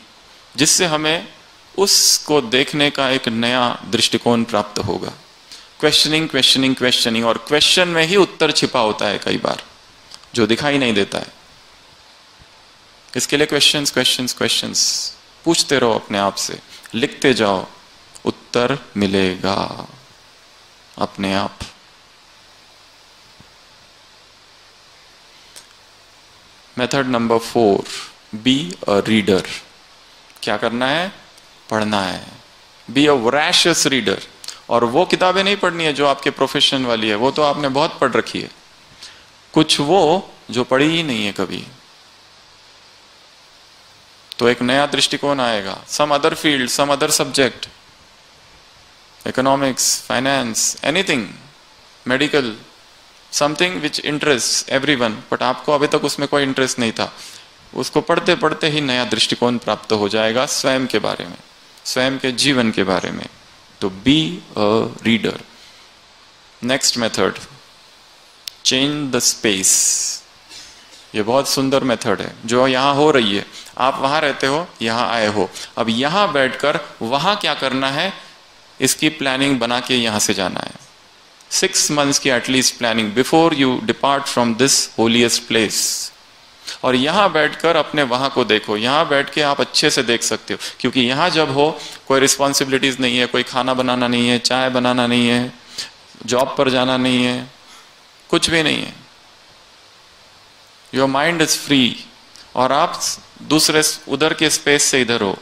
जिससे हमें उसको देखने का एक नया दृष्टिकोण प्राप्त होगा। क्वेश्चनिंग क्वेश्चनिंग क्वेश्चनिंग, और क्वेश्चन में ही उत्तर छिपा होता है कई बार, जो दिखाई नहीं देता है। इसके लिए क्वेश्चंस क्वेश्चंस क्वेश्चंस पूछते रहो अपने आप से, लिखते जाओ, उत्तर मिलेगा अपने आप। Method number 4, B a reader. क्या करना है? पढ़ना है। Be a voracious reader. और वो किताबें नहीं पढ़नी है जो आपके प्रोफेशन वाली है, वो तो आपने बहुत पढ़ रखी है। कुछ वो जो पढ़ी ही नहीं है कभी, तो एक नया दृष्टिकोण आएगा। Some other field, some other subject, economics, finance, anything, medical, something which interest everyone, but आपको अभी तक उसमें कोई इंटरेस्ट नहीं था। उसको पढ़ते पढ़ते ही नया दृष्टिकोण प्राप्त हो जाएगा स्वयं के बारे में, स्वयं के जीवन के बारे में। तो B a reader. Next method, change the space. ये बहुत सुंदर मेथड है जो यहां हो रही है। आप वहां रहते हो, यहां आए हो, अब यहां बैठकर वहां क्या करना है इसकी प्लानिंग बना के यहां से जाना है। 6 months की at least planning before you depart from this holiest place. और यहां बैठकर अपने वहां को देखो, यहां बैठ के आप अच्छे से देख सकते हो, क्योंकि यहां जब हो कोई रिस्पॉन्सिबिलिटीज नहीं है, कोई खाना बनाना नहीं है, चाय बनाना नहीं है, जॉब पर जाना नहीं है, कुछ भी नहीं है। योर माइंड इज फ्री, और आप दूसरे उधर के स्पेस से इधर हो।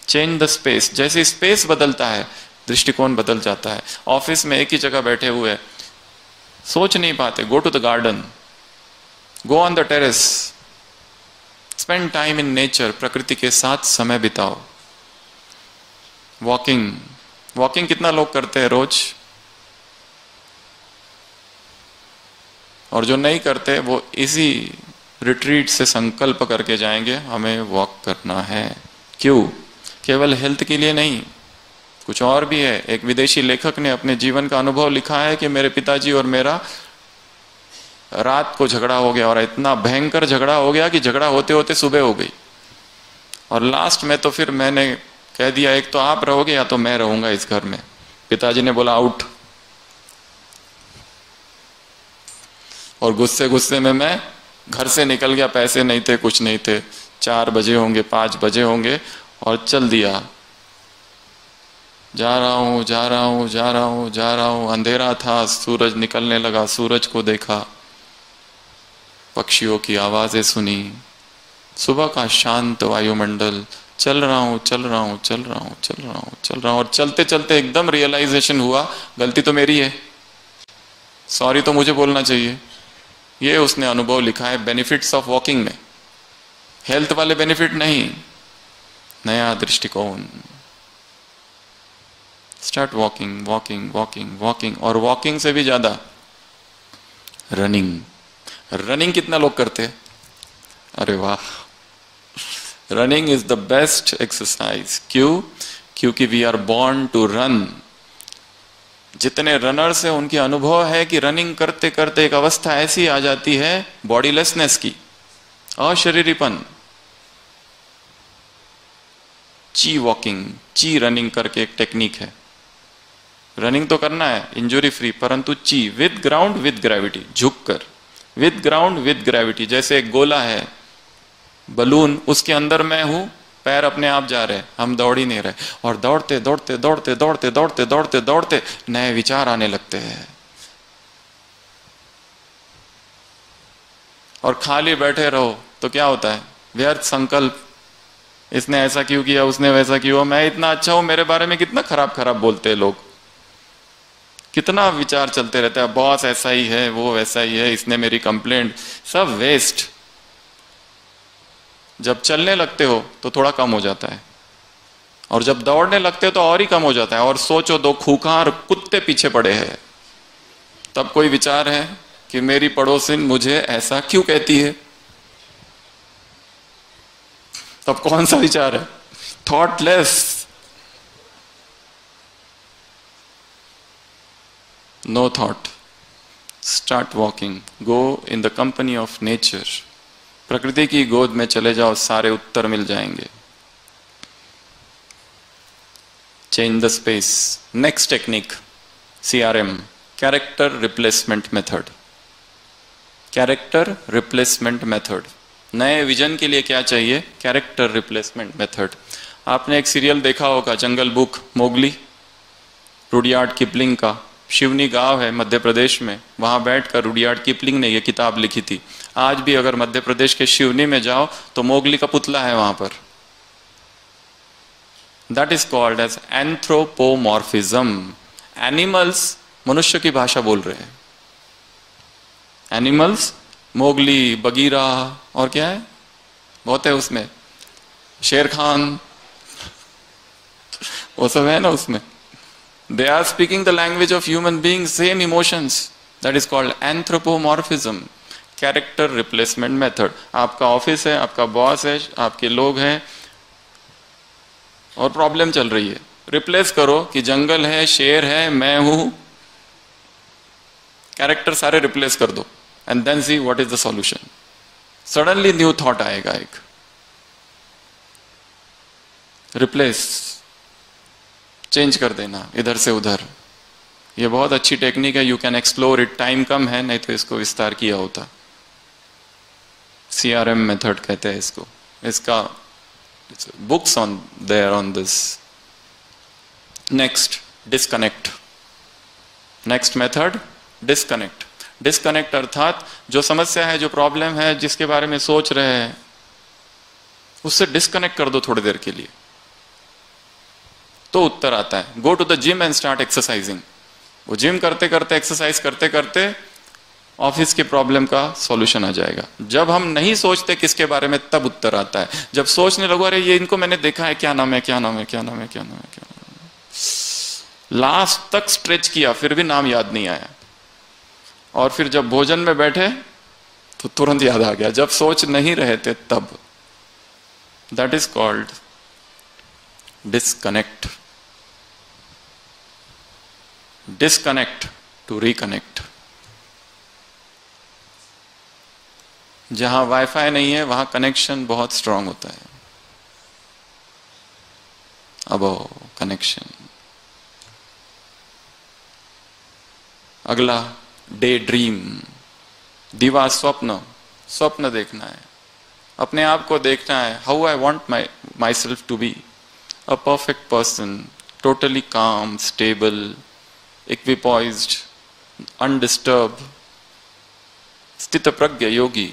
Change the space. जैसे स्पेस बदलता है, दृष्टिकोण बदल जाता है। ऑफिस में एक ही जगह बैठे हुए सोच नहीं पाते, go to the garden, go on the terrace, spend time in nature, प्रकृति के साथ समय बिताओ। वॉकिंग, वॉकिंग कितना लोग करते हैं रोज, और जो नहीं करते वो इसी रिट्रीट से संकल्प करके जाएंगे हमें वॉक करना है। क्यों? केवल हेल्थ के लिए नहीं, कुछ और भी है। एक विदेशी लेखक ने अपने जीवन का अनुभव लिखा है कि मेरे पिताजी और मेरा रात को झगड़ा हो गया, और इतना भयंकर झगड़ा हो गया कि झगड़ा होते होते सुबह हो गई, और लास्ट में तो फिर मैंने कह दिया एक तो आप रहोगे या तो मैं रहूंगा इस घर में। पिताजी ने बोला आउट, और गुस्से गुस्से में मैं घर से निकल गया। पैसे नहीं थे, कुछ नहीं थे। 4 बजे होंगे, 5 बजे होंगे, और चल दिया। जा रहा हूं जा रहा हूं जा रहा हूं जा रहा हूं। अंधेरा था, सूरज निकलने लगा, सूरज को देखा, पक्षियों की आवाजें सुनी, सुबह का शांत वायुमंडल। चल रहा हूं चल रहा हूं चल रहा हूं चल रहा हूं चल रहा हूं, और चलते चलते एकदम रियलाइजेशन हुआ गलती तो मेरी है, सॉरी तो मुझे बोलना चाहिए। ये उसने अनुभव लिखा है बेनिफिट्स ऑफ वॉकिंग में। हेल्थ वाले बेनिफिट नहीं, नया दृष्टिकोण। Start walking walking walking walking, और वॉकिंग से भी ज्यादा रनिंग। रनिंग कितना लोग करते हैं? अरे वाह, running is the best exercise. क्यों? क्योंकि we are born to run. जितने रनर्स हैं उनकी अनुभव है कि रनिंग करते करते एक अवस्था ऐसी आ जाती है बॉडीलेसनेस की, अशरीरीपन। ची वॉकिंग, ची रनिंग करके एक टेक्निक है। रनिंग तो करना है इंजुरी फ्री, परंतु ची विद ग्राउंड विद ग्रेविटी, झुककर, विद ग्राउंड विद ग्रेविटी। जैसे एक गोला है, बलून, उसके अंदर मैं हूं, पैर अपने आप जा रहे, हम दौड़ ही नहीं रहे, और दौड़ते दौड़ते दौड़ते दौड़ते दौड़ते दौड़ते दौड़ते नए विचार आने लगते हैं। और खाली बैठे रहो तो क्या होता है? व्यर्थ संकल्प, इसने ऐसा क्यों किया, उसने वैसा क्यों, मैं इतना अच्छा हूं, मेरे बारे में कितना खराब खराब बोलते हैं लोग, कितना विचार चलते रहता है, बॉस ऐसा ही है, वो वैसा ही है, इसने मेरी कंप्लेंट, सब वेस्ट। जब चलने लगते हो तो थोड़ा कम हो जाता है, और जब दौड़ने लगते हो तो और ही कम हो जाता है। और सोचो, दो खूंखार कुत्ते पीछे पड़े हैं, तब कोई विचार है कि मेरी पड़ोसिन मुझे ऐसा क्यों कहती है? तब कौन सा विचार है? Thoughtless. No thought, start walking, go in the company of nature. प्रकृति की गोद में चले जाओ, सारे उत्तर मिल जाएंगे। Change the space. Next technique, CRM, character replacement method. Character replacement method. नए विजन के लिए क्या चाहिए? Character replacement method. आपने एक सीरियल देखा होगा, जंगल बुक, मोगली, रुडयार्ड किपलिंग का। शिवनी गांव है मध्य प्रदेश में, वहां बैठकर रुडयार्ड किपलिंग ने यह किताब लिखी थी। आज भी अगर मध्य प्रदेश के शिवनी में जाओ तो मोगली का पुतला है वहां पर। That is called as anthropomorphism. Animals मनुष्य की भाषा बोल रहे हैं। एनिमल्स, मोगली, बगीरा, और क्या है, बहुत है उसमें, शेर खान, वो सब है ना उसमें। They are speaking the language of human beings, same emotions. That is called anthropomorphism. Character replacement method. आपका ऑफिस है, आपका बॉस है, आपके लोग हैं, और प्रॉब्लम चल रही है। रिप्लेस करो कि जंगल है, शेर है, मैं हूं। कैरेक्टर सारे रिप्लेस कर दो, and then see what is the solution. Suddenly new thought आएगा एक। रिप्लेस, चेंज कर देना इधर से उधर। ये बहुत अच्छी टेक्निक है, you can explore it. Time कम है, नहीं तो इसको विस्तार किया होता। CRM मेथड कहते हैं इसको। इसका books on their on this. Next, disconnect. Next method, disconnect. Disconnect अर्थात जो समस्या है, जो प्रॉब्लम है, जिसके बारे में सोच रहे हैं, उससे डिस्कनेक्ट कर दो थोड़ी देर के लिए, तो उत्तर आता है। Go to the gym and start exercising. वो जिम करते करते, एक्सरसाइज करते करते ऑफिस के प्रॉब्लम का सॉल्यूशन आ जाएगा। जब हम नहीं सोचते किसके बारे में, तब उत्तर आता है। जब सोचने लगो, अरे ये इनको मैंने देखा है, क्या नाम है, क्या नाम है, क्या नाम है, क्या नाम है, क्या नाम है, लास्ट तक स्ट्रेच किया, फिर भी नाम याद नहीं आया। और फिर जब भोजन में बैठे तो तुरंत याद आ गया, जब सोच नहीं रहे थे तब। That is called disconnect. Disconnect to reconnect. जहां वाईफाई नहीं है वहां कनेक्शन बहुत स्ट्रांग होता है। अब कनेक्शन। अगला, डे ड्रीम, दिवा स्वप्न। स्वप्न देखना है, अपने आप को देखना है। How I want myself to be a perfect person, totally calm, stable, equipoised, undisturbed, स्थित प्रज्ञ योगी,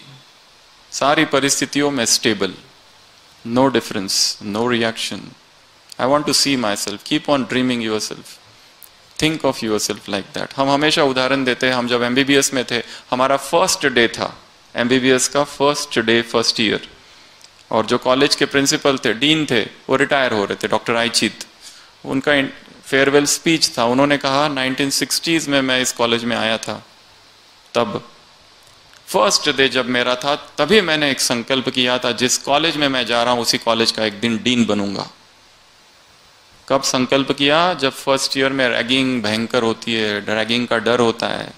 सारी परिस्थितियों में stable, no difference, no reaction. I want to see myself. Keep on dreaming yourself, think of yourself like that. हम हमेशा उदाहरण देते हैं, हम जब MBBS में थे, हमारा फर्स्ट डे था MBBS का, फर्स्ट डे, फर्स्ट ईयर। और जो कॉलेज के प्रिंसिपल थे, डीन थे, वो रिटायर हो रहे थे, डॉक्टर आईचित। उनका फेयरवेल स्पीच था। उन्होंने कहा 1960s में मैं इस कॉलेज में आया था, तब फर्स्ट डे जब मेरा था तभी मैंने एक संकल्प किया था, जिस कॉलेज में मैं जा रहा हूं उसी कॉलेज का एक दिन डीन बनूंगा। कब संकल्प किया? जब फर्स्ट ईयर में रैगिंग भयंकर होती है, रैगिंग का डर होता है,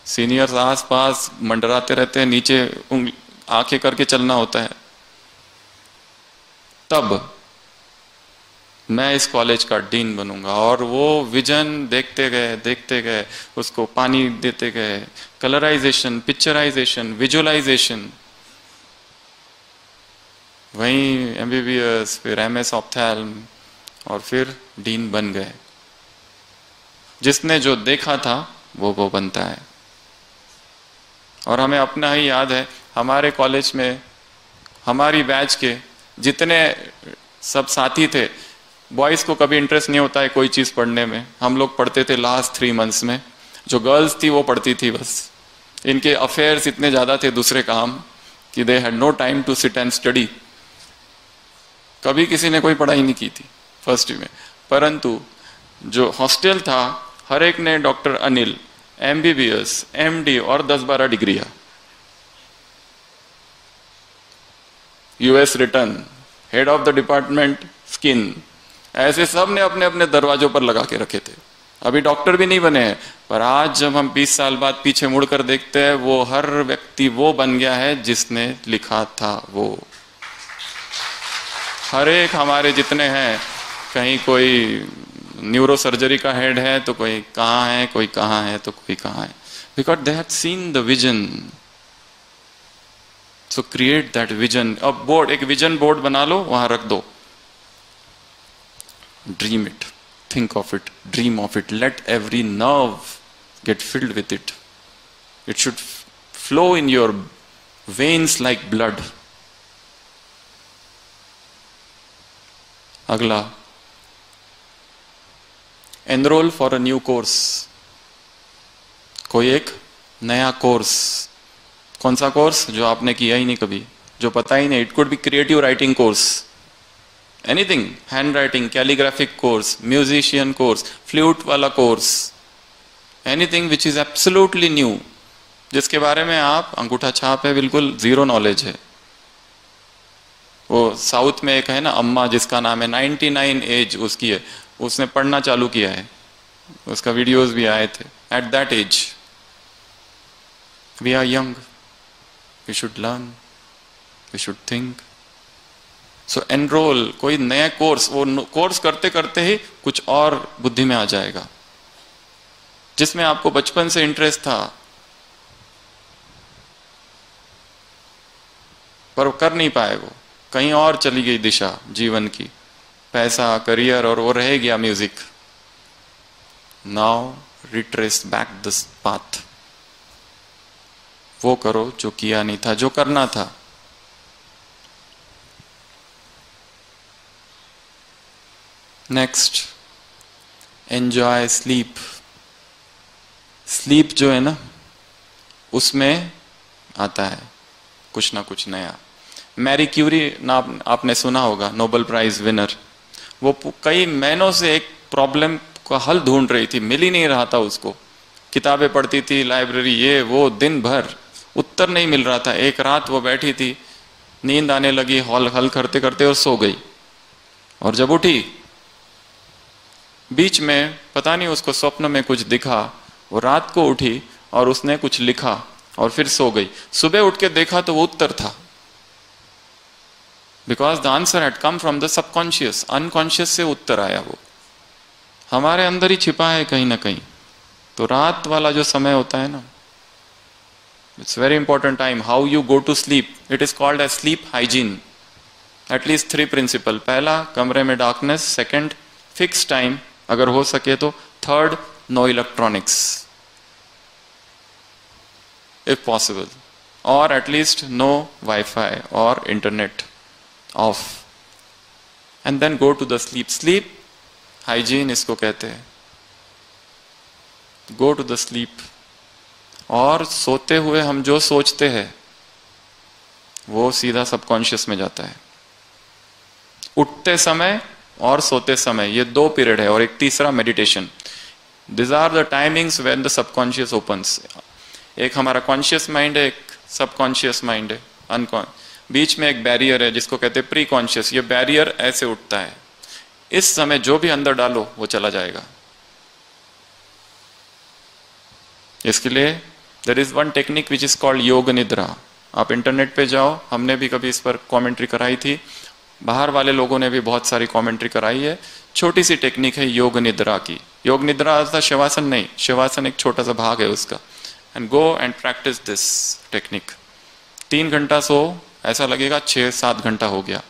सीनियर्स आस पास मंडराते रहते हैं, नीचे आंखें करके चलना होता है। तब मैं इस कॉलेज का डीन बनूंगा। और वो विजन देखते गए, उसको पानी देते गए, कलराइजेशन, पिक्चराइजेशन, विजुअलाइजेशन, वहीं एमबीबीएस, फिर एमएस ऑप्थेल्म, और फिर डीन बन गए। जिसने जो देखा था वो बनता है। और हमें अपना ही याद है, हमारे कॉलेज में हमारी बैच के जितने सब साथी थे, बॉयज को कभी इंटरेस्ट नहीं होता है कोई चीज पढ़ने में। हम लोग पढ़ते थे लास्ट 3 months में, जो गर्ल्स थी वो पढ़ती थी बस। इनके अफेयर्स इतने ज्यादा थे दूसरे काम कि they had no time to sit and study. कभी किसी ने कोई पढ़ाई नहीं की थी फर्स्ट में। परंतु जो हॉस्टल था, हर एक ने डॉक्टर अनिल, एमबीबीएस, एमडी और 10-12 डिग्रियां, US return, head of the department skin, ऐसे सब ने अपने अपने दरवाजों पर लगा के रखे थे। अभी डॉक्टर भी नहीं बने हैं, पर आज जब हम 20 साल बाद पीछे मुड़कर देखते हैं, वो हर व्यक्ति वो बन गया है जिसने लिखा था वो। हर एक हमारे जितने हैं, कहीं कोई न्यूरो सर्जरी का हेड है तो कोई कहाँ है, कोई कहाँ है तो कोई कहाँ है, because they have seen the vision. So create that vision. अब बोर्ड, एक विजन बोर्ड बना लो, वहां रख दो। Dream it, think of it, dream of it, let every nerve get filled with it. It should flow in your veins like blood. अगला, enroll for a new course. कोई एक नया course. कौन सा कोर्स? जो आपने किया ही नहीं कभी, जो पता ही नहीं। It could be creative writing course, anything, hand writing, calligraphic course, musician course, flute वाला course, anything which is absolutely new, जिसके बारे में आप, अंगूठा छाप है, बिल्कुल जीरो नॉलेज है। वो साउथ में एक है ना अम्मा, जिसका नाम है 99 एज उसकी है, उसने पढ़ना चालू किया है, उसका वीडियोस भी आए थे। At that age we are young, we should learn, we should think. So enroll कोई नया कोर्स। वो कोर्स करते करते ही कुछ और बुद्धि में आ जाएगा, जिसमें आपको बचपन से इंटरेस्ट था पर कर नहीं पाए, वो कहीं और चली गई दिशा जीवन की, पैसा, करियर, और वो रह गया music. Now retrace back this path. वो करो जो किया नहीं था, जो करना था। Next, enjoy sleep. स्लीप जो है ना, उसमें आता है कुछ ना कुछ नया। मैरी क्यूरी ना, आपने सुना होगा, नोबेल प्राइज विनर। वो कई महीनों से एक प्रॉब्लम का हल ढूंढ रही थी, मिल ही नहीं रहा था उसको। किताबें पढ़ती थी, लाइब्रेरी, ये वो, दिन भर उत्तर नहीं मिल रहा था। एक रात वो बैठी थी, नींद आने लगी, हल करते करते, और सो गई। और जब उठी, बीच में पता नहीं उसको स्वप्न में कुछ दिखा, वो रात को उठी और उसने कुछ लिखा और फिर सो गई। सुबह उठ के देखा तो वो उत्तर था, because the answer had come from the subconscious. Unconscious से उत्तर आया, वो हमारे अंदर ही छिपा है कहीं ना कहीं। तो रात वाला जो समय होता है ना, it's very important time. How you go to sleep, it is called as sleep hygiene. At least 3 principle. पहला, कमरे में डार्कनेस। सेकंड, फिक्स टाइम अगर हो सके तो। Third, no electronics if possible, और एटलीस्ट नो वाईफाई और internet off, and then go to the sleep. Sleep hygiene इसको कहते हैं। Go to the sleep. और सोते हुए हम जो सोचते हैं वो सीधा सबकॉन्शियस में जाता है। उठते समय और सोते समय, ये 2 पीरियड है, और एक तीसरा meditation. This are the timings when the subconscious opens. एक हमारा कॉन्शियस माइंड है, एक सबकॉन्शियस माइंड है, बीच में एक बैरियर है जिसको कहते हैं प्री कॉन्शियस। ये बैरियर ऐसे उठता है, इस समय जो भी अंदर डालो वो चला जाएगा। इसके लिए there is one technique which is called yoga nidra. आप इंटरनेट पे जाओ, हमने भी कभी इस पर कमेंट्री कराई थी, बाहर वाले लोगों ने भी बहुत सारी कमेंट्री कराई है। छोटी सी टेक्निक है योग निद्रा की। योग निद्रा अर्थात शवासन नहीं, शवासन एक छोटा सा भाग है उसका। And go and practice this technique. 3 घंटा सो, ऐसा लगेगा 6-7 घंटा हो गया।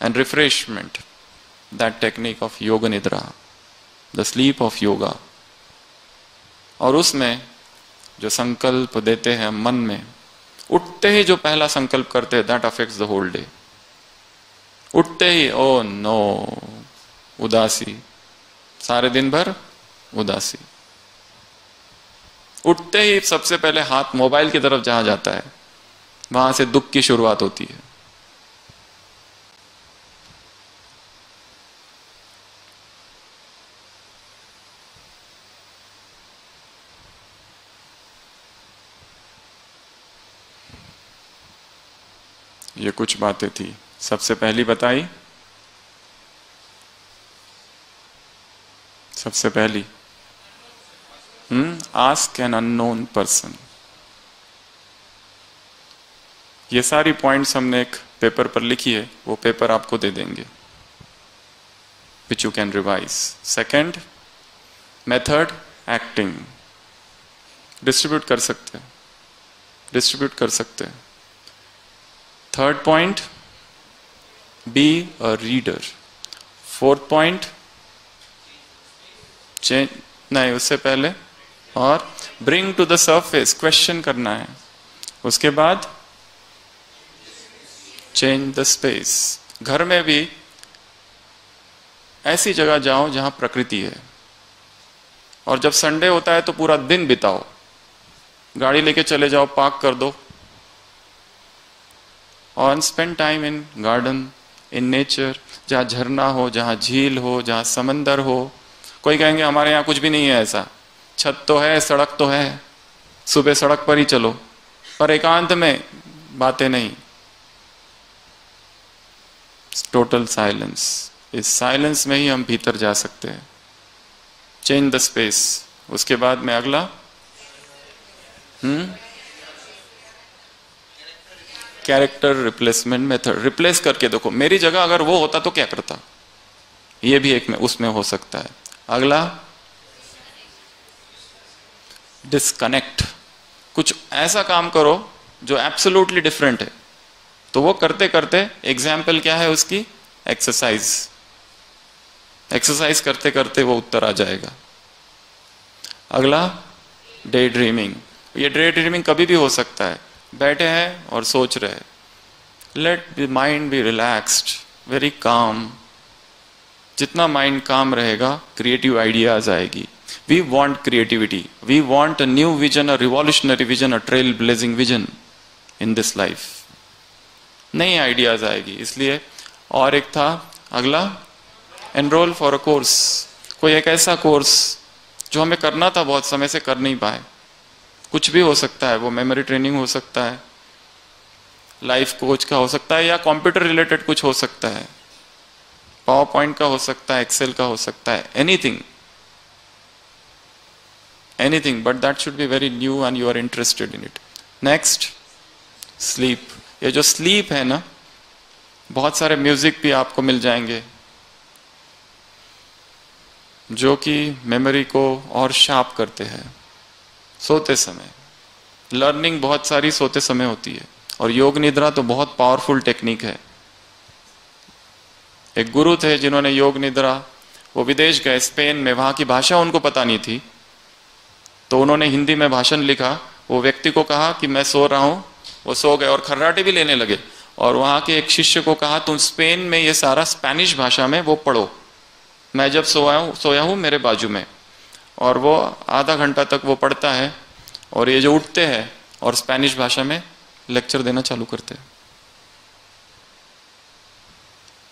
And refreshment, that technique of योग निद्रा, द स्लीप ऑफ योगा। और उसमें जो संकल्प देते हैं मन में, उठते ही जो पहला संकल्प करते हैं, that affects the whole day. उठते ही ओ नो, उदासी, सारे दिन भर उदासी। उठते ही सबसे पहले हाथ मोबाइल की तरफ जहां जाता है, वहां से दुख की शुरुआत होती है। ये कुछ बातें थी, सबसे पहली बताई, सबसे पहली आस्क एन अननोन पर्सन। ये सारी पॉइंट्स हमने एक पेपर पर लिखी है, वो पेपर आपको दे देंगे, which you can revise. Second method, acting, distribute कर सकते हैं, डिस्ट्रीब्यूट कर सकते हैं। Third point, be a reader. Fourth point, change, नहीं उससे पहले, और bring to the surface, question करना है। उसके बाद चेंज द स्पेस। घर में भी ऐसी जगह जाओ जहां प्रकृति है, और जब संडे होता है तो पूरा दिन बिताओ, गाड़ी लेके चले जाओ, पार्क कर दो, और spend time in garden, in nature, जहां झरना हो, जहां झील हो, जहां समंदर हो। कोई कहेंगे हमारे यहाँ कुछ भी नहीं है ऐसा, छत तो है, सड़क तो है, सुबह सड़क पर ही चलो, पर एकांत में बातें नहीं। टोटल साइलेंस, इस साइलेंस में ही हम भीतर जा सकते हैं। Change the space. उसके बाद में अगला कैरेक्टर रिप्लेसमेंट मेथड। रिप्लेस करके देखो, मेरी जगह अगर वो होता तो क्या करता, ये भी एक में उसमें हो सकता है। अगला डिस्कनेक्ट, कुछ ऐसा काम करो जो एब्सोल्युटली डिफरेंट है। तो वो करते करते, एग्जाम्पल क्या है उसकी, एक्सरसाइज। एक्सरसाइज करते करते वो उत्तर आ जाएगा। अगला डे ड्रीमिंग। ये डे ड्रीमिंग कभी भी हो सकता है, बैठे हैं और सोच रहे। Let the mind be relaxed, very calm. जितना माइंड काम रहेगा, क्रिएटिव आइडियाज आएगी। We want creativity, we want a new vision, a revolutionary vision, a trail blazing vision in this life. नई आइडियाज आएगी, इसलिए। और एक था अगला, एनरोल फॉर अ कोर्स। कोई एक ऐसा कोर्स जो हमें करना था, बहुत समय से कर नहीं पाए। कुछ भी हो सकता है, वो मेमोरी ट्रेनिंग हो सकता है, लाइफ कोच का हो सकता है, या कंप्यूटर रिलेटेड कुछ हो सकता है, पावर पॉइंट का हो सकता है, एक्सेल का हो सकता है, anything, anything, but that should be very new and you are interested in it. Next, sleep. ये जो स्लीप है ना, बहुत सारे म्यूजिक भी आपको मिल जाएंगे जो कि मेमोरी को और शार्प करते हैं सोते समय। लर्निंग बहुत सारी सोते समय होती है, और योग निद्रा तो बहुत पावरफुल टेक्निक है। एक गुरु थे जिन्होंने योग निद्रा, वो विदेश गए, स्पेन में, वहां की भाषा उनको पता नहीं थी, तो उन्होंने हिंदी में भाषण लिखा। वो व्यक्ति को कहा कि मैं सो रहा हूं, वो सो गए और खर्राटे भी लेने लगे। और वहां के एक शिष्य को कहा तुम स्पेन में ये सारा स्पेनिश भाषा में वो पढ़ो, मैं जब सोया हूं मेरे बाजू में। और वो आधा घंटा तक वो पढ़ता है, और ये जो उठते हैं और स्पेनिश भाषा में लेक्चर देना चालू करते हैं।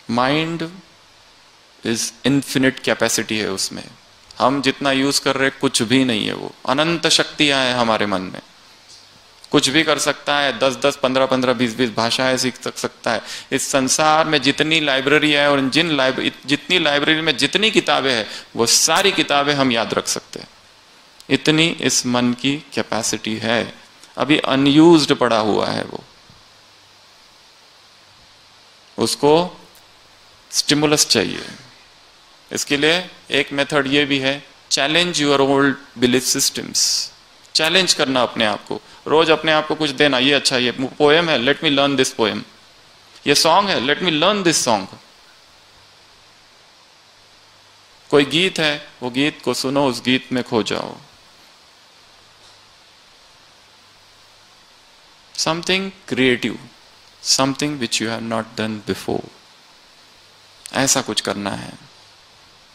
माइंड इज इन्फिनिट कैपेसिटी है उसमें, हम जितना यूज कर रहे कुछ भी नहीं है, वो अनंत शक्तियां हैं हमारे मन में, कुछ भी कर सकता है, 10-10, 15-15, 20-20 भाषाएं सीख सकता है। इस संसार में जितनी लाइब्रेरी है और जितनी लाइब्रेरी में जितनी किताबें हैं वो सारी किताबें हम याद रख सकते हैं, इतनी इस मन की कैपेसिटी है, अभी अनयूज्ड पड़ा हुआ है वो, उसको स्टिमुलस चाहिए। इसके लिए एक मेथड ये भी है, challenge your old belief systems, challenge करना अपने आप को, रोज अपने आप को कुछ देना, ये अच्छा, ये पोएम है, let me learn this poem, ये सॉन्ग है, let me learn this song, कोई गीत है, वो गीत को सुनो, उस गीत में खो जाओ, something creative, something which you have not done before, ऐसा कुछ करना है।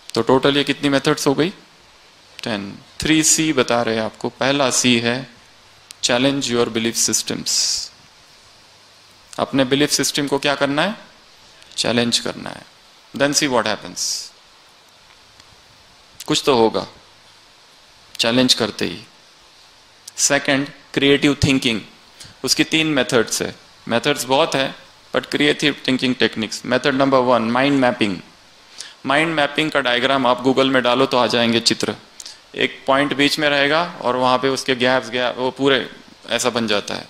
तो टोटल ये कितनी मेथड्स हो गई? 10। 3C बता रहे हैं आपको। पहला C है चैलेंज योर बिलीफ सिस्टम्स, अपने बिलीफ सिस्टम को क्या करना है? चैलेंज करना है। देन सी व्हाट हैपेंस, कुछ तो होगा चैलेंज करते ही। सेकंड, क्रिएटिव थिंकिंग, उसकी 3 मेथड्स है, मेथड्स बहुत है but creative thinking techniques. Method number 1, mind mapping. Mind mapping का डायग्राम आप गूगल में डालो तो आ जाएंगे चित्र, एक पॉइंट बीच में रहेगा और वहां पे उसके गैप्स वो पूरे ऐसा बन जाता है।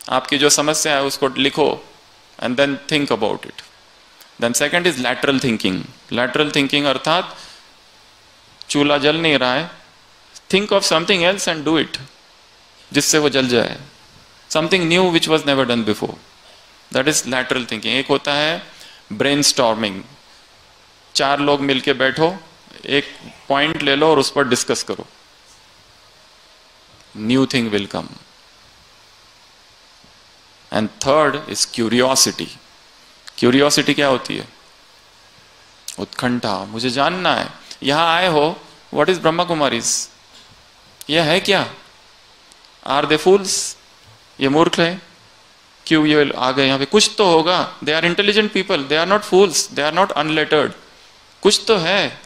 आपकी जो समस्या है उसको लिखो and then think about it. Then second is lateral thinking. Lateral thinking अर्थात चूल्हा जल नहीं रहा है, think of something else and do it, जिससे वो जल जाए, something new which was never done before, that is lateral thinking. एक होता है ब्रेन स्टॉर्मिंग, 4 लोग मिलके बैठो, एक पॉइंट ले लो और उस पर डिस्कस करो, new thing will come. And third is curiosity. Curiosity क्या होती है? उत्कंठा, मुझे जानना है। यहां आए हो, व्हाट इज ब्रह्मा कुमारीज, ये है क्या? आर दे फूल्स, ये मूर्ख है, क्यों ये आ गए यहाँ पे? कुछ तो होगा, they are intelligent people, they are not fools, they are not unlettered, कुछ तो है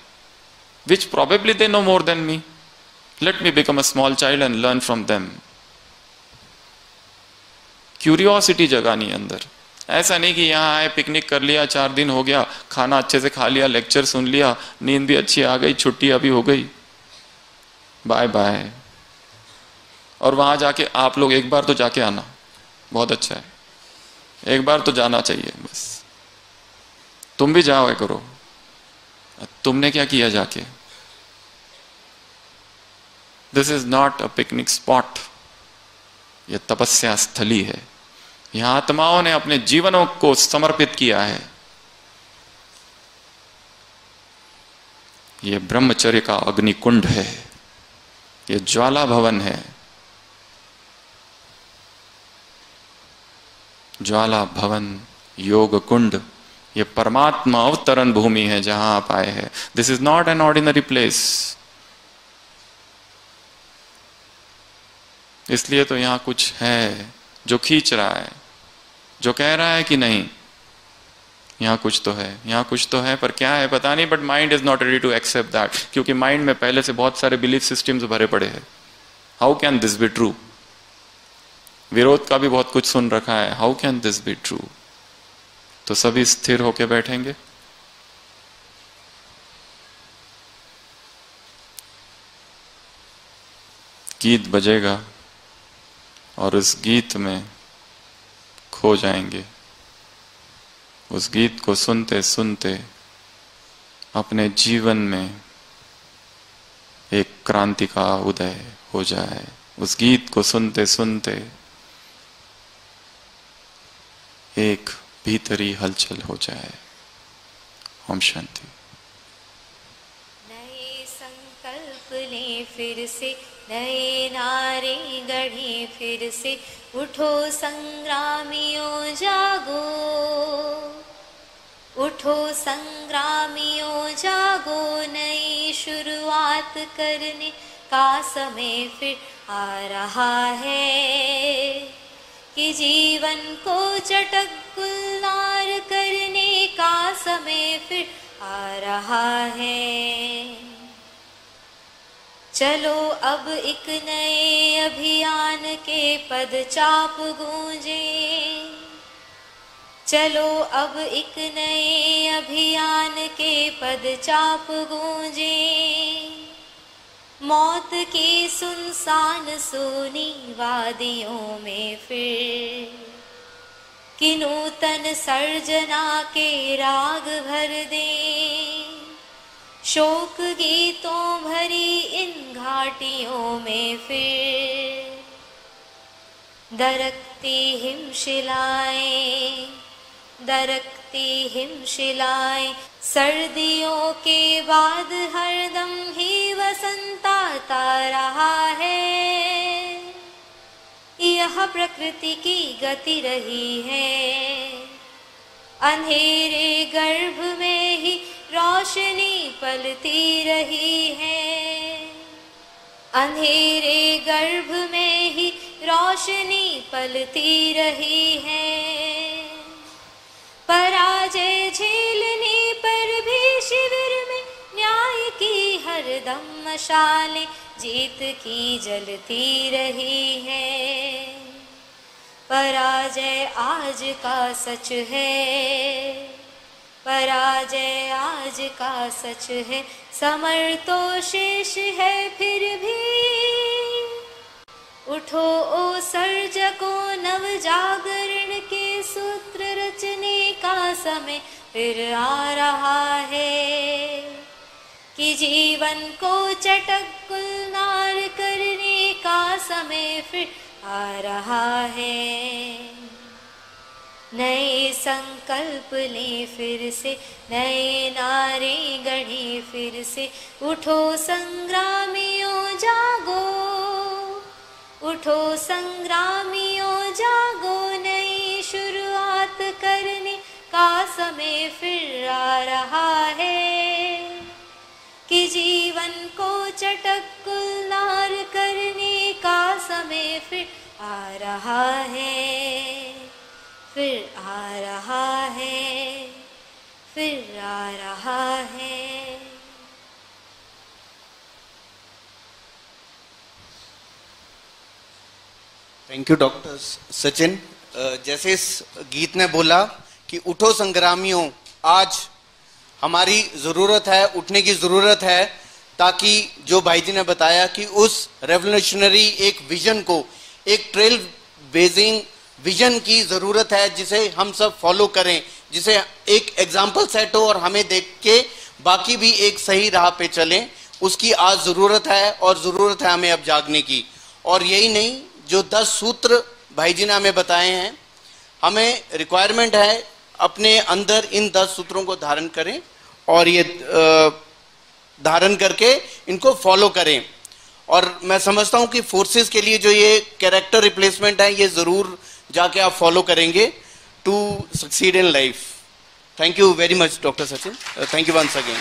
which probably they know more than me, let me become a small child and learn from them। Curiosity जगानी अंदर। ऐसा नहीं कि यहाँ आए, पिकनिक कर लिया, 4 दिन हो गया, खाना अच्छे से खा लिया, लेक्चर सुन लिया, नींद भी अच्छी आ गई, छुट्टी अभी हो गई, बाय बाय। और वहां जाके आप लोग एक बार तो जाके आना, बहुत अच्छा है, एक बार तो जाना चाहिए बस। तुम भी जाओ करो, तुमने क्या किया जाके? This is not a picnic spot, यह तपस्या स्थली है। यहां आत्माओं ने अपने जीवनों को समर्पित किया है। यह ब्रह्मचर्य का अग्निकुंड है, यह ज्वाला भवन है, ज्वाला भवन, योग कुंड, ये परमात्मा अवतरण भूमि है जहां आप आए हैं। This is not an ordinary place. इसलिए तो यहां कुछ है जो खींच रहा है, जो कह रहा है कि नहीं यहां कुछ तो है, यहां कुछ तो है, पर क्या है पता नहीं। But mind is not ready to accept that, क्योंकि माइंड में पहले से बहुत सारे बिलीफ सिस्टम्स भरे पड़े हैं। How can this be true? विरोध का भी बहुत कुछ सुन रखा है, how can this be true? तो सभी स्थिर होकर बैठेंगे। गीत बजेगा और उस गीत में खो जाएंगे। उस गीत को सुनते सुनते अपने जीवन में एक क्रांति का उदय हो जाए। उस गीत को सुनते सुनते एक भीतरी हलचल हो जाए। ओम शांति। नए संकल्प ले फिर से, नए नारे गढ़े फिर से, उठो संग्रामियों जागो, उठो संग्रामियों जागो, नई शुरुआत करने का समय फिर आ रहा है, कि जीवन को चटक गुलजार करने का समय फिर आ रहा है। चलो अब एक नए अभियान के पदचाप गूंजे, चलो अब एक नए अभियान के पदचाप गूंजे। मौत की सुनसान सोनी वादियों में फिर कि नूतन सर्जना के राग भर दें। शोक गीतों भरी इन घाटियों में फिर दरकती हिमशिलाएं, दरकती हिमशिलाएं। सर्दियों के बाद हरदम ही वसंत आता रहा है। यह प्रकृति की गति रही है। अंधेरे गर्भ में ही रोशनी पलती रही है। अंधेरे गर्भ में ही रोशनी पलती रही है। पराजय झेलने पर भी शिविर में न्याय की हरदम मशालें जीत की जलती रही है। पराजय आज का सच है, पराजय आज का सच है। समर तो शेष है फिर भी उठो ओ सर्जकों, नव जागरण के सूत्र रचने का समय फिर आ रहा है। कि जीवन को चटक गुलनार करने का समय फिर आ रहा है। नए संकल्प ले फिर से, नए नारे गढ़े फिर से। उठो संग्रामियों जागो, उठो संग्रामियों जागो। नई शुरुआत करने का समय फिर आ रहा है। कि जीवन को चटक गुलनार करने का समय फिर आ रहा है, फिर आ रहा है, फिर आ रहा है। Thank you doctor Sachin. जैसे इस गीत ने बोला कि उठो संग्रामियों, आज हमारी ज़रूरत है, उठने की ज़रूरत है, ताकि जो भाई जी ने बताया कि उस रेवोल्यूशनरी एक विजन को, एक ट्रेल बेजिंग विजन की ज़रूरत है, जिसे हम सब फॉलो करें, जिसे एक एग्जाम्पल सेट हो और हमें देख के बाकी भी एक सही राह पे चलें। उसकी आज ज़रूरत है और ज़रूरत है हमें अब जागने की। और यही नहीं, जो 10 सूत्र भाई जी ने हमें बताए हैं, हमें रिक्वायरमेंट है अपने अंदर इन 10 सूत्रों को धारण करें और ये धारण करके इनको फॉलो करें। और मैं समझता हूं कि फोर्सेस के लिए जो ये कैरेक्टर रिप्लेसमेंट है, ये जरूर जाके आप फॉलो करेंगे to succeed in life. Thank you very much doctor Sachin. Thank you once again.